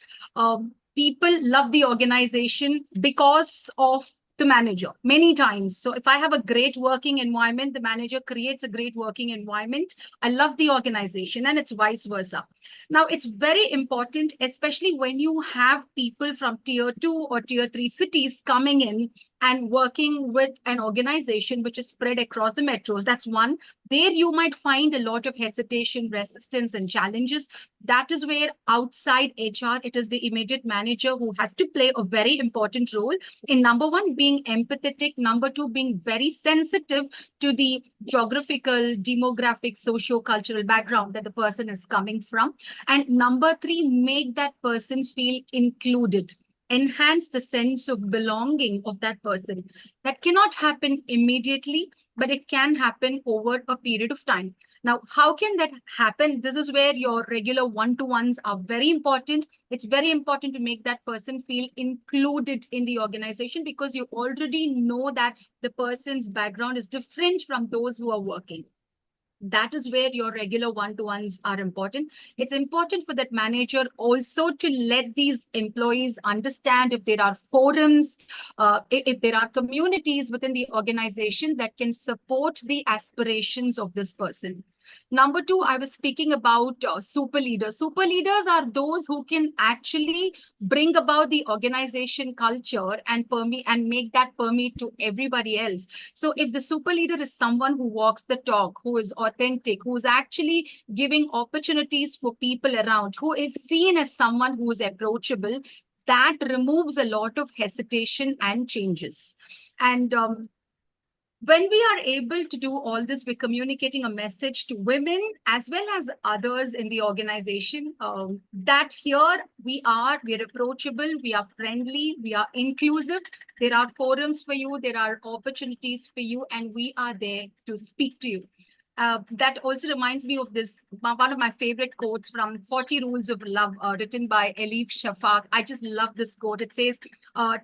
people love the organization because of the manager many times. So if I have a great working environment, the manager creates a great working environment. I love the organization, and it's vice versa. Now, it's very important, especially when you have people from tier 2 or tier 3 cities coming in and working with an organization which is spread across the metros. That's one. There you might find a lot of hesitation, resistance, and challenges. That is where outside HR, it is the immediate manager who has to play a very important role in, number one, being empathetic, number two, being very sensitive to the geographical, demographic, socio-cultural background that the person is coming from. And number three, make that person feel included. Enhance the sense of belonging of that person. That cannot happen immediately, but it can happen over a period of time. Now, how can that happen? This is where your regular one-to-ones are very important. It's very important to make that person feel included in the organization, because you already know that the person's background is different from those who are working. That is where your regular one-to-ones are important. It's important for that manager also to let these employees understand if there are forums, if there are communities within the organization that can support the aspirations of this person. Number two, I was speaking about super leaders. Super leaders are those who can actually bring about the organization culture and make that permeate to everybody else. So if the super leader is someone who walks the talk, who is authentic, who is actually giving opportunities for people around, who is seen as someone who is approachable, that removes a lot of hesitation and changes. And when we are able to do all this, we're communicating a message to women as well as others in the organization that here we're approachable, we are friendly, we are inclusive. There are forums for you, there are opportunities for you, and we are there to speak to you. That also reminds me of this, one of my favorite quotes from 40 Rules of Love, written by Elif Shafak. I just love this quote. It says,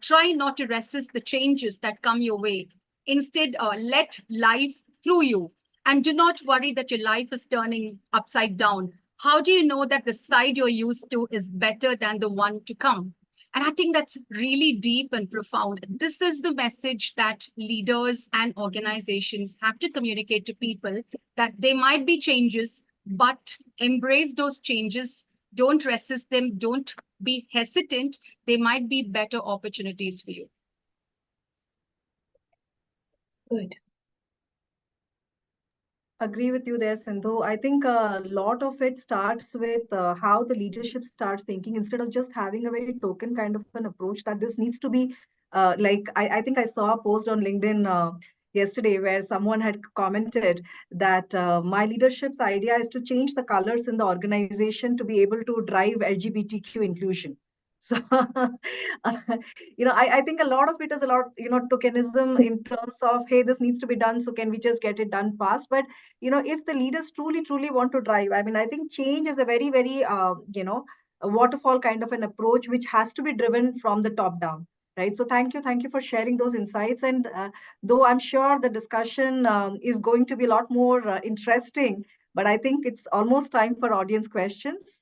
try not to resist the changes that come your way. Instead, let life through you. And do not worry that your life is turning upside down. How do you know that the side you're used to is better than the one to come? And I think that's really deep and profound. This is the message that leaders and organizations have to communicate to people, that there might be changes, but embrace those changes. Don't resist them. Don't be hesitant. They might be better opportunities for you. Good. Agree with you there, Sindhu. I think a lot of it starts with how the leadership starts thinking, instead of just having a very token kind of an approach, that this needs to be I think I saw a post on LinkedIn yesterday where someone had commented that my leadership's idea is to change the colors in the organization to be able to drive LGBTQ inclusion. So, I think a lot of it is a lot, tokenism in terms of, hey, this needs to be done, so can we just get it done fast? But if the leaders truly want to drive, I mean, I think change is a very, very, a waterfall kind of an approach, which has to be driven from the top down, right? So thank you for sharing those insights. And though I'm sure the discussion is going to be a lot more interesting, but I think it's almost time for audience questions.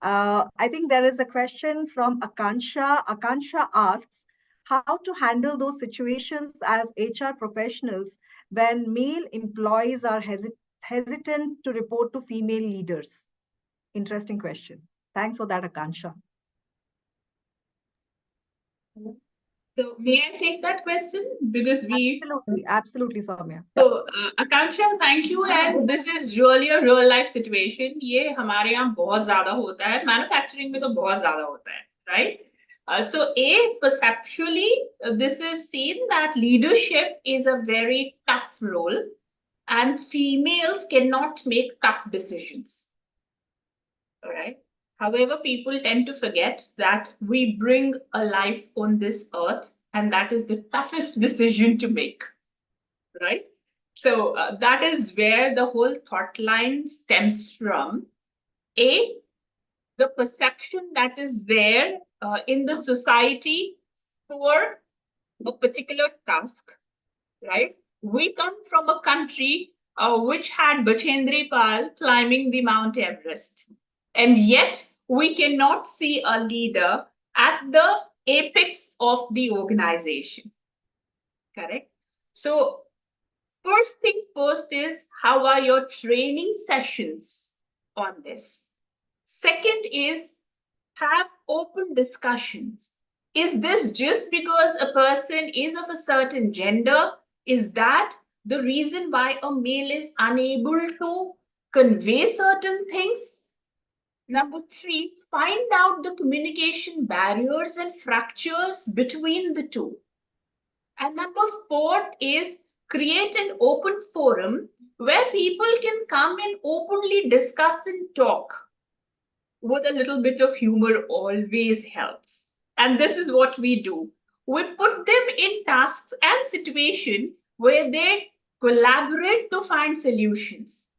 I think there is a question from Akansha. Akansha asks, how to handle those situations as HR professionals when male employees are hesitant to report to female leaders? Interesting question. Thanks for that, Akansha. So may I take that question? Because we Absolutely, Soumya. So, Akansha, thank you. And this is really a real life situation. ये हमारे यहाँ बहुत ज़्यादा होता है. Manufacturing में तो बहुत ज़्यादा होता है, right? So, perceptually, this is seen that leadership is a very tough role, and females cannot make tough decisions. All right. However, people tend to forget that we bring a life on this earth, and that is the toughest decision to make, right? So that is where the whole thought line stems from. The perception that is there in the society for a particular task, right? We come from a country which had Bachendri Pal climbing the Mount Everest. And yet we cannot see a leader at the apex of the organization, correct? So first thing first is, how are your training sessions on this? Second is, have open discussions. Is this just because a person is of a certain gender? Is that the reason why a male is unable to convey certain things? Number 3, find out the communication barriers and fractures between the two. And number 4 is, create an open forum where people can come and openly discuss and talk. With a little bit of humor always helps. And this is what we do. We put them in tasks and situations where they collaborate to find solutions.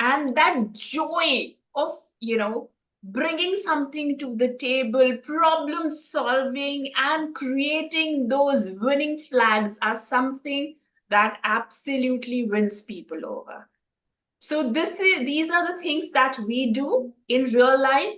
And that joy of, bringing something to the table, problem solving, and creating those winning flags are something that absolutely wins people over. So these are the things that we do in real life.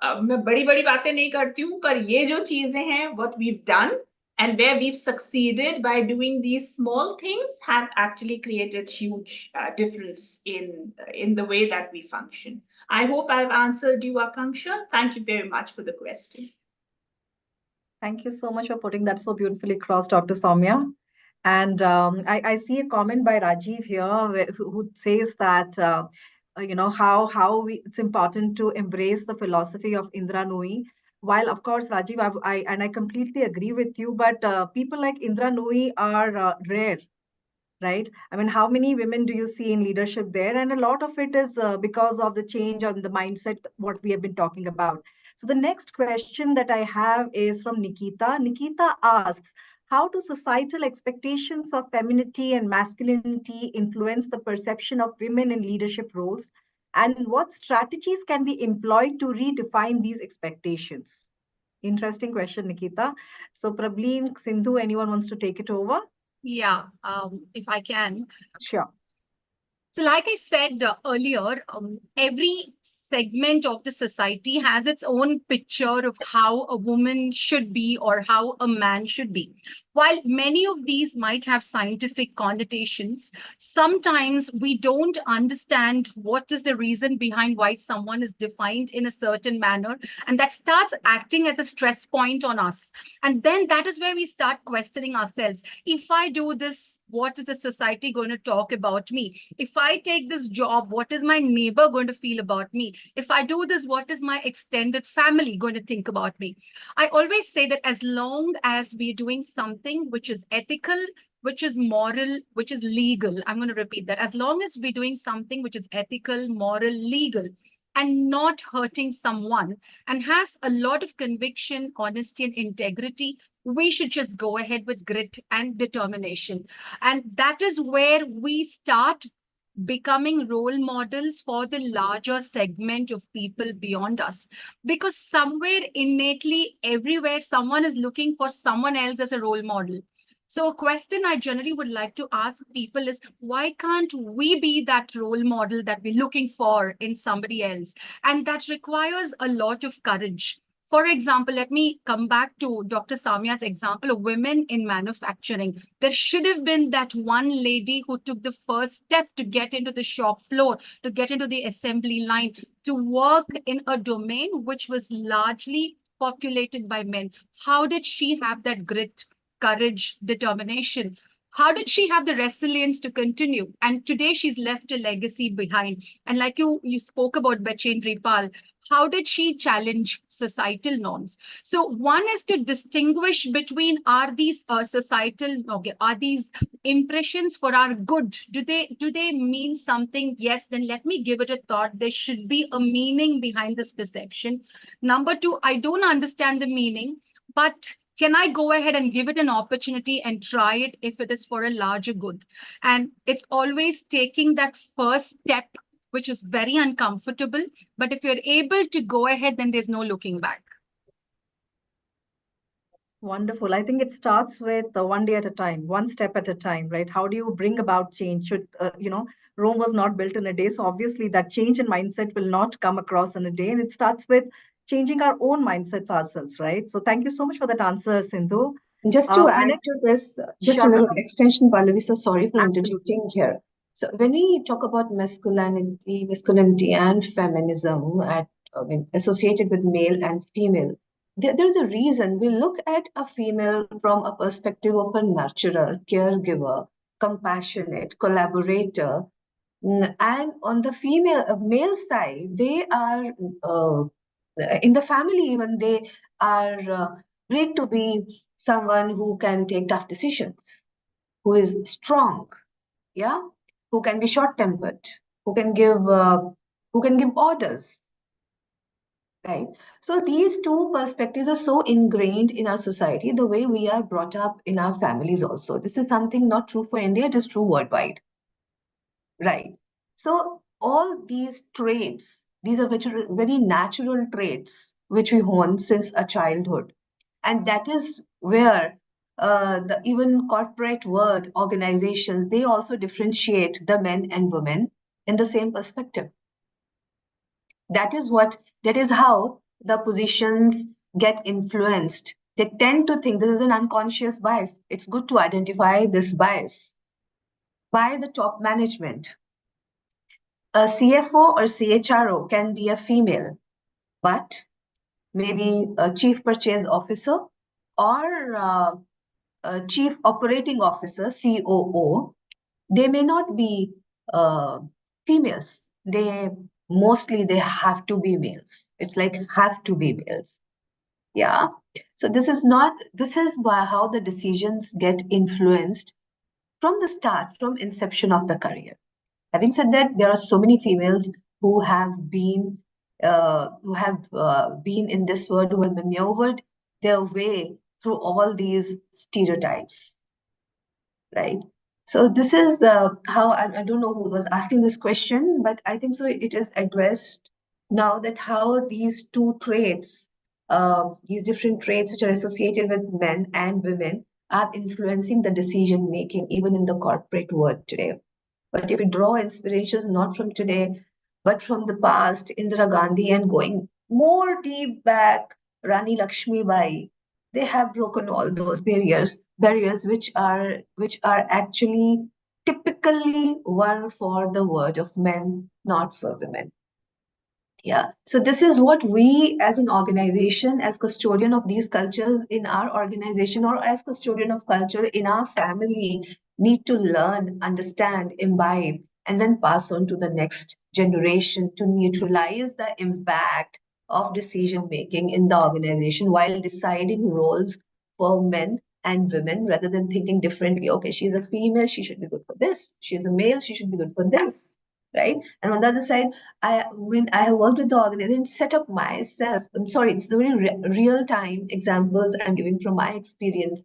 मैं बड़ी बातें नहीं करती हूँ, पर ये जो चीजें हैं, what we've done and where we've succeeded by doing these small things have actually created huge difference in the way that we function. I hope I've answered you, Akanksha. Thank you very much for the question. Thank you so much for putting that so beautifully across, Dr. Soumya. And I see a comment by Rajiv here who says that, it's important to embrace the philosophy of Indra Nooyi. While, of course, Rajiv, I completely agree with you, but people like Indra Nooyi are rare, right? I mean, how many women do you see in leadership there? And a lot of it is because of the change on the mindset, what we have been talking about. So the next question that I have is from Nikita. Nikita asks, how do societal expectations of femininity and masculinity influence the perception of women in leadership roles? And what strategies can be employed to redefine these expectations? Interesting question, Nikita. So Prableen, Sindhu, anyone wants to take it over? Yeah, if I can. Sure. So, like I said earlier, every segment of the society has its own picture of how a woman should be or how a man should be. While many of these might have scientific connotations, sometimes we don't understand what is the reason behind why someone is defined in a certain manner, and that starts acting as a stress point on us. And then that is where we start questioning ourselves. If I do this, what is the society going to talk about me? If I take this job, what is my neighbor going to feel about me? If I do this, what is my extended family going to think about me? I always say that as long as we're doing something which is ethical, which is moral, which is legal, I'm going to repeat that. As long as we're doing something which is ethical, moral, legal, and not hurting someone, and has a lot of conviction, honesty, and integrity, we should just go ahead with grit and determination. And that is where we start becoming role models for the larger segment of people beyond us. Because somewhere innately, everywhere, someone is looking for someone else as a role model. So a question I generally would like to ask people is, why can't we be that role model that we're looking for in somebody else? And that requires a lot of courage. For example, let me come back to Dr. Samya's example of women in manufacturing. There should have been that one lady who took the first step to get into the shop floor, to get into the assembly line, to work in a domain which was largely populated by men. How did she have that grit, courage, determination? How did she have the resilience to continue? And today she's left a legacy behind. And like you spoke about Bachendri Pal, how did she challenge societal norms? So one is to distinguish between, are these societal, okay, are these impressions for our good? Do they mean something? Yes, then let me give it a thought. There should be a meaning behind this perception. Number two, I don't understand the meaning, but can I go ahead and give it an opportunity and try it if it is for a larger good? And it's always taking that first step, which is very uncomfortable. But if you're able to go ahead, then there's no looking back. Wonderful. I think it starts with one day at a time, one step at a time, right? How do you bring about change? Rome was not built in a day. So obviously that change in mindset will not come across in a day. And it starts with changing our own mindsets ourselves, right? So thank you so much for that answer, Sindhu. Just to add to this, just a Sure. little extension, Pallavi, so sorry for Absolutely. interjecting here. So when we talk about masculinity and feminism associated with male and female, there's a reason. We look at a female from a perspective of a nurturer, caregiver, compassionate, collaborator. And on the male side, they are in the family, even they are bred to be someone who can take tough decisions, who is strong, yeah, who can be short-tempered, who can give orders, right? So these two perspectives are so ingrained in our society, the way we are brought up in our families also. This is something not true for India, it is true worldwide, right? So all these traits, these are very natural traits which we hone since a childhood. And that is where the even corporate world organizations, they also differentiate the men and women in the same perspective. That is how the positions get influenced. They tend to think this is an unconscious bias. It's good to identify this bias by the top management. A CFO or CHRO can be a female, but maybe a chief purchase officer or a chief operating officer, COO, they may not be females. They have to be males. It's like have to be males. Yeah. So this is how the decisions get influenced from the start, from inception of the career. Having said that, there are so many females who have been in this world, who have maneuvered their way through all these stereotypes, right? So this is how I don't know who was asking this question, but I think so it is addressed now, that how these two traits, these different traits which are associated with men and women, are influencing the decision making even in the corporate world today. But if we draw inspirations not from today, but from the past, Indira Gandhi, and going more deep back, Rani Lakshmi Bai, they have broken all those barriers which are actually typically were for the word of men, not for women. Yeah. So this is what we as an organization, as custodian of these cultures in our organization, or as custodian of culture in our family, need to learn, understand, imbibe, and then pass on to the next generation to neutralize the impact of decision making in the organization while deciding roles for men and women, rather than thinking differently. Okay, she's a female, she should be good for this. She's a male, she should be good for this. Right. And on the other side, when I have worked with the organization, set up myself. I'm sorry, it's the very real time examples I'm giving from my experience.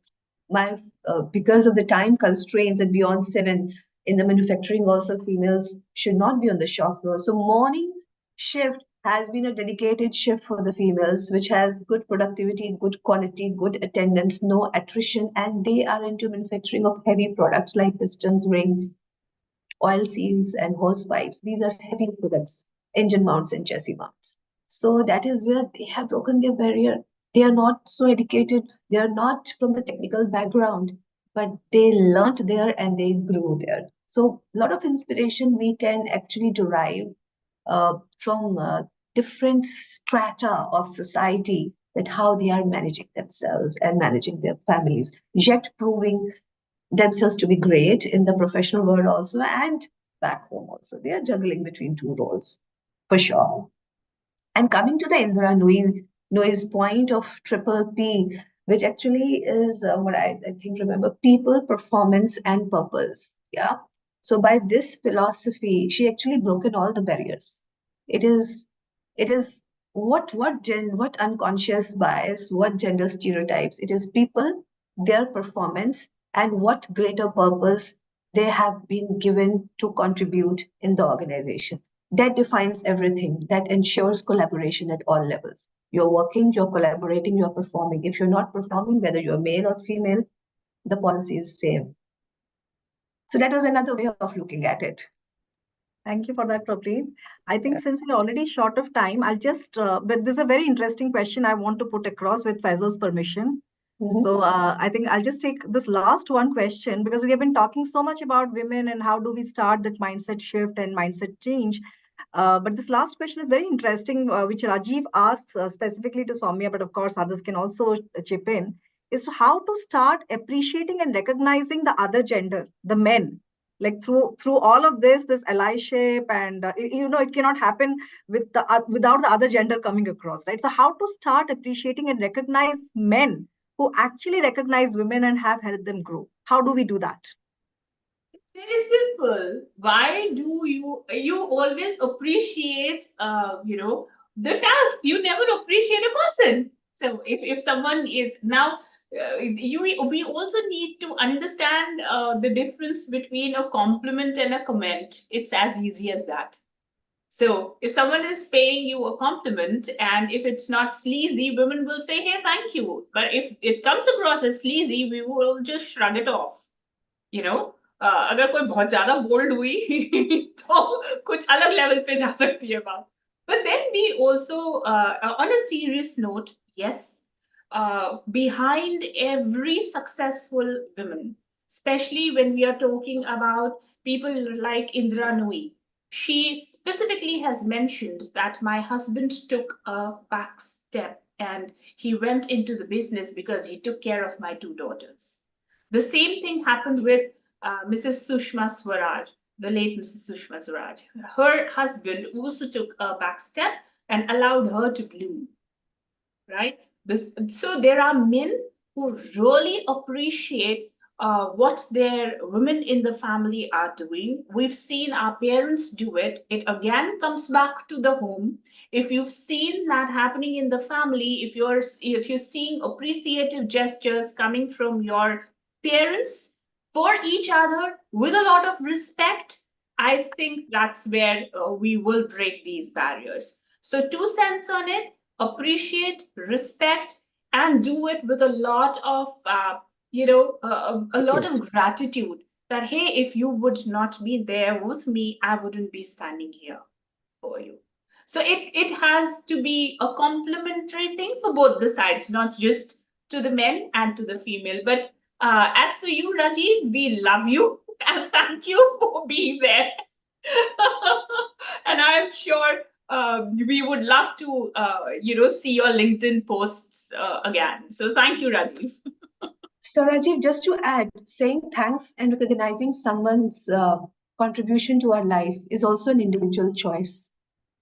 Because of the time constraints at Beyond 7 in the manufacturing, also females should not be on the shop floor. So morning shift has been a dedicated shift for the females, which has good productivity, good quality, good attendance, no attrition, and they are into manufacturing of heavy products like pistons, rings, oil seals, and hose pipes. These are heavy products, engine mounts and chassis mounts. So that is where they have broken their barrier. They are not so educated, they are not from the technical background, but they learned there and they grew there. So a lot of inspiration we can actually derive from different strata of society, that how they are managing themselves and managing their families, yet proving themselves to be great in the professional world also and back home also. They are juggling between two roles for sure. And coming to the Indira Nooyi's point of triple P, which actually is what I think remember, people, performance, and purpose. Yeah. So by this philosophy, she actually broken all the barriers. It is what unconscious bias, what gender stereotypes. It is people, their performance, and what greater purpose they have been given to contribute in the organization. That defines everything. That ensures collaboration at all levels. You're working, you're collaborating, you're performing. If you're not performing, whether you're male or female, the policy is same. So that was another way of looking at it. Thank you for that, Prableen. I think since we're already short of time, I'll just, but this is a very interesting question I want to put across with Faisal's permission. So I think I'll just take this last one question, because we have been talking so much about women and how do we start that mindset shift and mindset change. But this last question is very interesting, which Rajiv asks specifically to Soumya, but of course others can also chip in, is how to start appreciating and recognizing the other gender, the men. Like through all of this allyship, and it cannot happen without the other gender coming across, right? So how to start appreciating and recognize men who actually recognize women and have helped them grow? How do we do that? Very simple. Why do you always appreciate the task? You never appreciate a person. So if someone is now we also need to understand the difference between a compliment and a comment. It's as easy as that. So if someone is paying you a compliment, and if it's not sleazy, women will say, hey, thank you. But if it comes across as sleazy, we will just shrug it off. अगर कोई बहुत ज्यादा bold हुई तो कुछ अलग level पे जा सकती है बात. But then we also, on a serious note, yes, behind every successful woman, especially when we are talking about people like Indira Nooyi, she specifically has mentioned that my husband took a back step and he went into the business because he took care of my two daughters. The same thing happened with Mrs. Sushma Swaraj, the late Mrs. Sushma Swaraj. Her husband also took a back step and allowed her to bloom, right? So there are men who really appreciate what their women in the family are doing. We've seen our parents do it. It again comes back to the home. If you've seen that happening in the family, if you're seeing appreciative gestures coming from your parents for each other with a lot of respect, I think that's where we will break these barriers. So 2 cents on it: appreciate, respect, and do it with a lot of a lot of gratitude. that, hey, if you would not be there with me, I wouldn't be standing here for you. So it has to be a complementary thing for both the sides, not just to the men and to the female. But as for you, Rajiv, we love you and thank you for being there. And I'm sure we would love to, see your LinkedIn posts again. So thank you, Rajiv. So Rajiv, just to add, saying thanks and recognizing someone's contribution to our life is also an individual choice,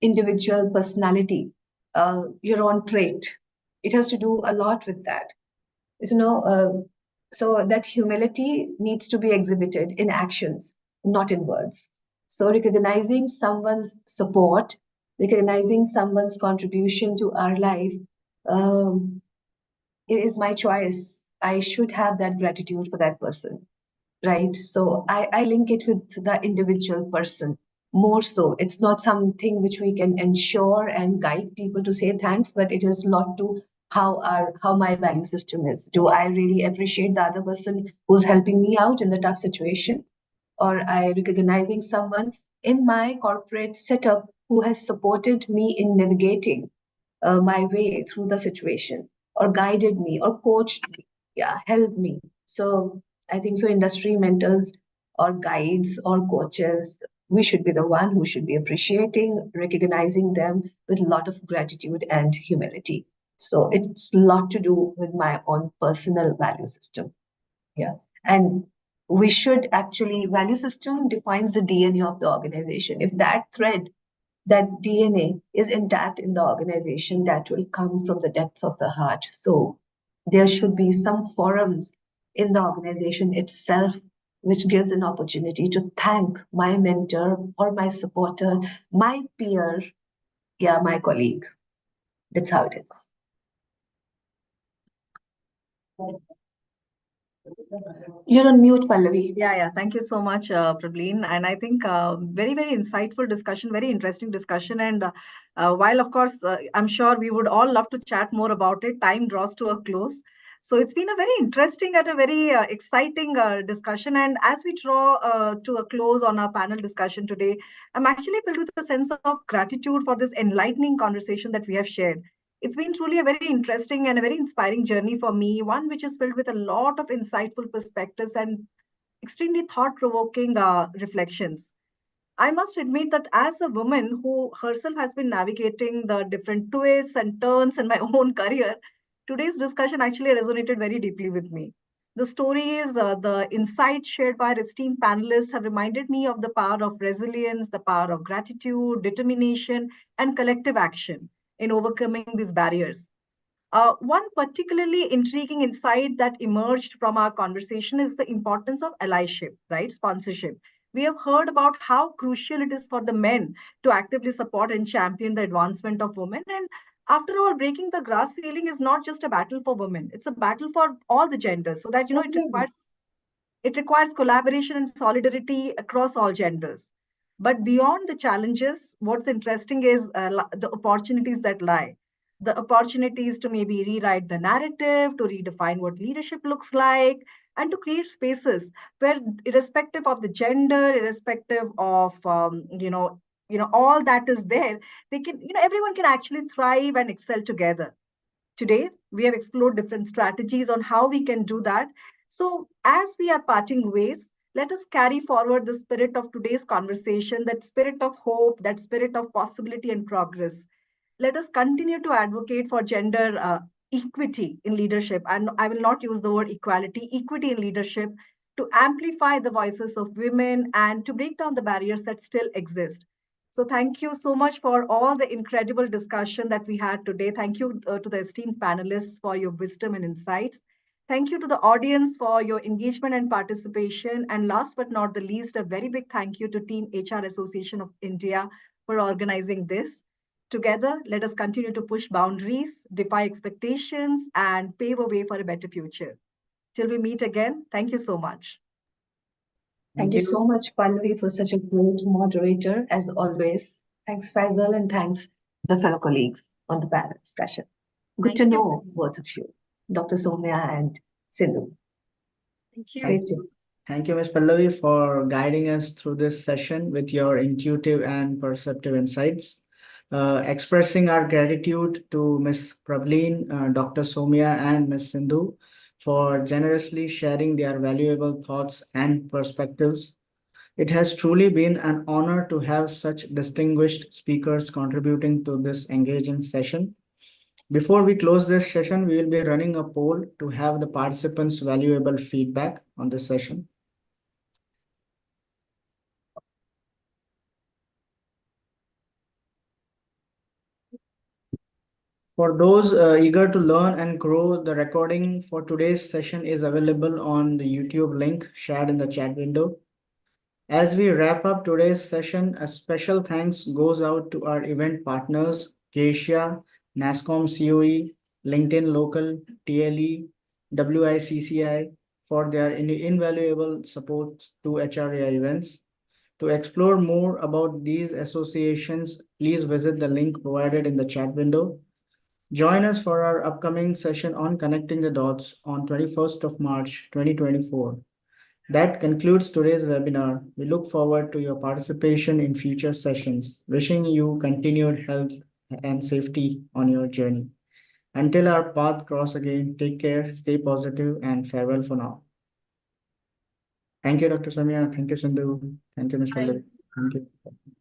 individual personality, your own trait. It has to do a lot with that. So that humility needs to be exhibited in actions, not in words. So recognizing someone's support, recognizing someone's contribution to our life, it is my choice. I should have that gratitude for that person, right? So I link it with the individual person more so. It's not something which we can ensure and guide people to say thanks, but it is not to how my value system is. Do I really appreciate the other person who's helping me out in the tough situation? Or I recognizing someone in my corporate setup who has supported me in navigating my way through the situation, or guided me, or coached me, yeah, helped me. So I think so industry mentors or guides or coaches, we should be the one who should be appreciating, recognizing them with a lot of gratitude and humility. So it's a lot to do with my own personal value system. Yeah. And we should actually, value system defines the DNA of the organization. If that thread, that DNA is intact in the organization, that will come from the depth of the heart. So there should be some forums in the organization itself which gives an opportunity to thank my mentor or my supporter, my peer, yeah, my colleague. That's how it is. You're on mute, Pallavi. Yeah. Thank you so much, Prableen. And I think very, very insightful discussion, very interesting discussion. And while, of course, I'm sure we would all love to chat more about it, time draws to a close. So it's been a very interesting and a very exciting discussion. And as we draw to a close on our panel discussion today, I'm actually filled with a sense of gratitude for this enlightening conversation that we have shared. It's been truly a very interesting and a very inspiring journey for me, one which is filled with a lot of insightful perspectives and extremely thought provoking reflections. I must admit that as a woman who herself has been navigating the different twists and turns in my own career, today's discussion actually resonated very deeply with me. The stories, the insights shared by our esteemed panelists have reminded me of the power of resilience, the power of gratitude, determination, and collective action in overcoming these barriers. One particularly intriguing insight that emerged from our conversation is the importance of allyship, right? Sponsorship. We have heard about how crucial it is for the men to actively support and champion the advancement of women. And after all, breaking the glass ceiling is not just a battle for women, it's a battle for all the genders. So that, it requires collaboration and solidarity across all genders. But beyond the challenges, what's interesting is the opportunities that lie. The opportunities to maybe rewrite the narrative, to redefine what leadership looks like, and to create spaces where, irrespective of the gender, irrespective of all that is there, they can, everyone can actually thrive and excel together. Today, we have explored different strategies on how we can do that. So, as we are parting ways, let us carry forward the spirit of today's conversation, that spirit of hope, that spirit of possibility and progress. Let us continue to advocate for gender equity in leadership. And I will not use the word equality, equity in leadership, to amplify the voices of women and to break down the barriers that still exist. So thank you so much for all the incredible discussion that we had today. Thank you to the esteemed panelists for your wisdom and insights. Thank you to the audience for your engagement and participation. And last but not the least, a very big thank you to Team HR Association of India for organizing this. Together, let us continue to push boundaries, defy expectations, and pave a way for a better future. Till we meet again, thank you so much. Thank you so much, Pallavi, for such a great moderator, as always. Thanks, Faisal, and thanks the fellow colleagues on the panel discussion. Good to know both of you, Dr. Soumya and Sindhu. Thank you. Great job. Thank you, Ms. Pallavi, for guiding us through this session with your intuitive and perceptive insights. Expressing our gratitude to Ms. Prableen, Dr. Somia, and Ms. Sindhu for generously sharing their valuable thoughts and perspectives. It has truly been an honor to have such distinguished speakers contributing to this engaging session. Before we close this session, we will be running a poll to have the participants' valuable feedback on this session. For those eager to learn and grow, the recording for today's session is available on the YouTube link shared in the chat window. As we wrap up today's session, a special thanks goes out to our event partners, Acacia, NASCOM COE, LinkedIn Local, TLE, WICCI, for their invaluable support to HRAI events. To explore more about these associations, please visit the link provided in the chat window. Join us for our upcoming session on Connecting the Dots on 21st of March 2024. That concludes today's webinar. We look forward to your participation in future sessions. Wishing you continued health and safety on your journey. Until our path cross again, take care, stay positive, and farewell for now. Thank you, Dr. Samia. Thank you, Sindhu. Thank you, Ms. Pallavi. Thank you.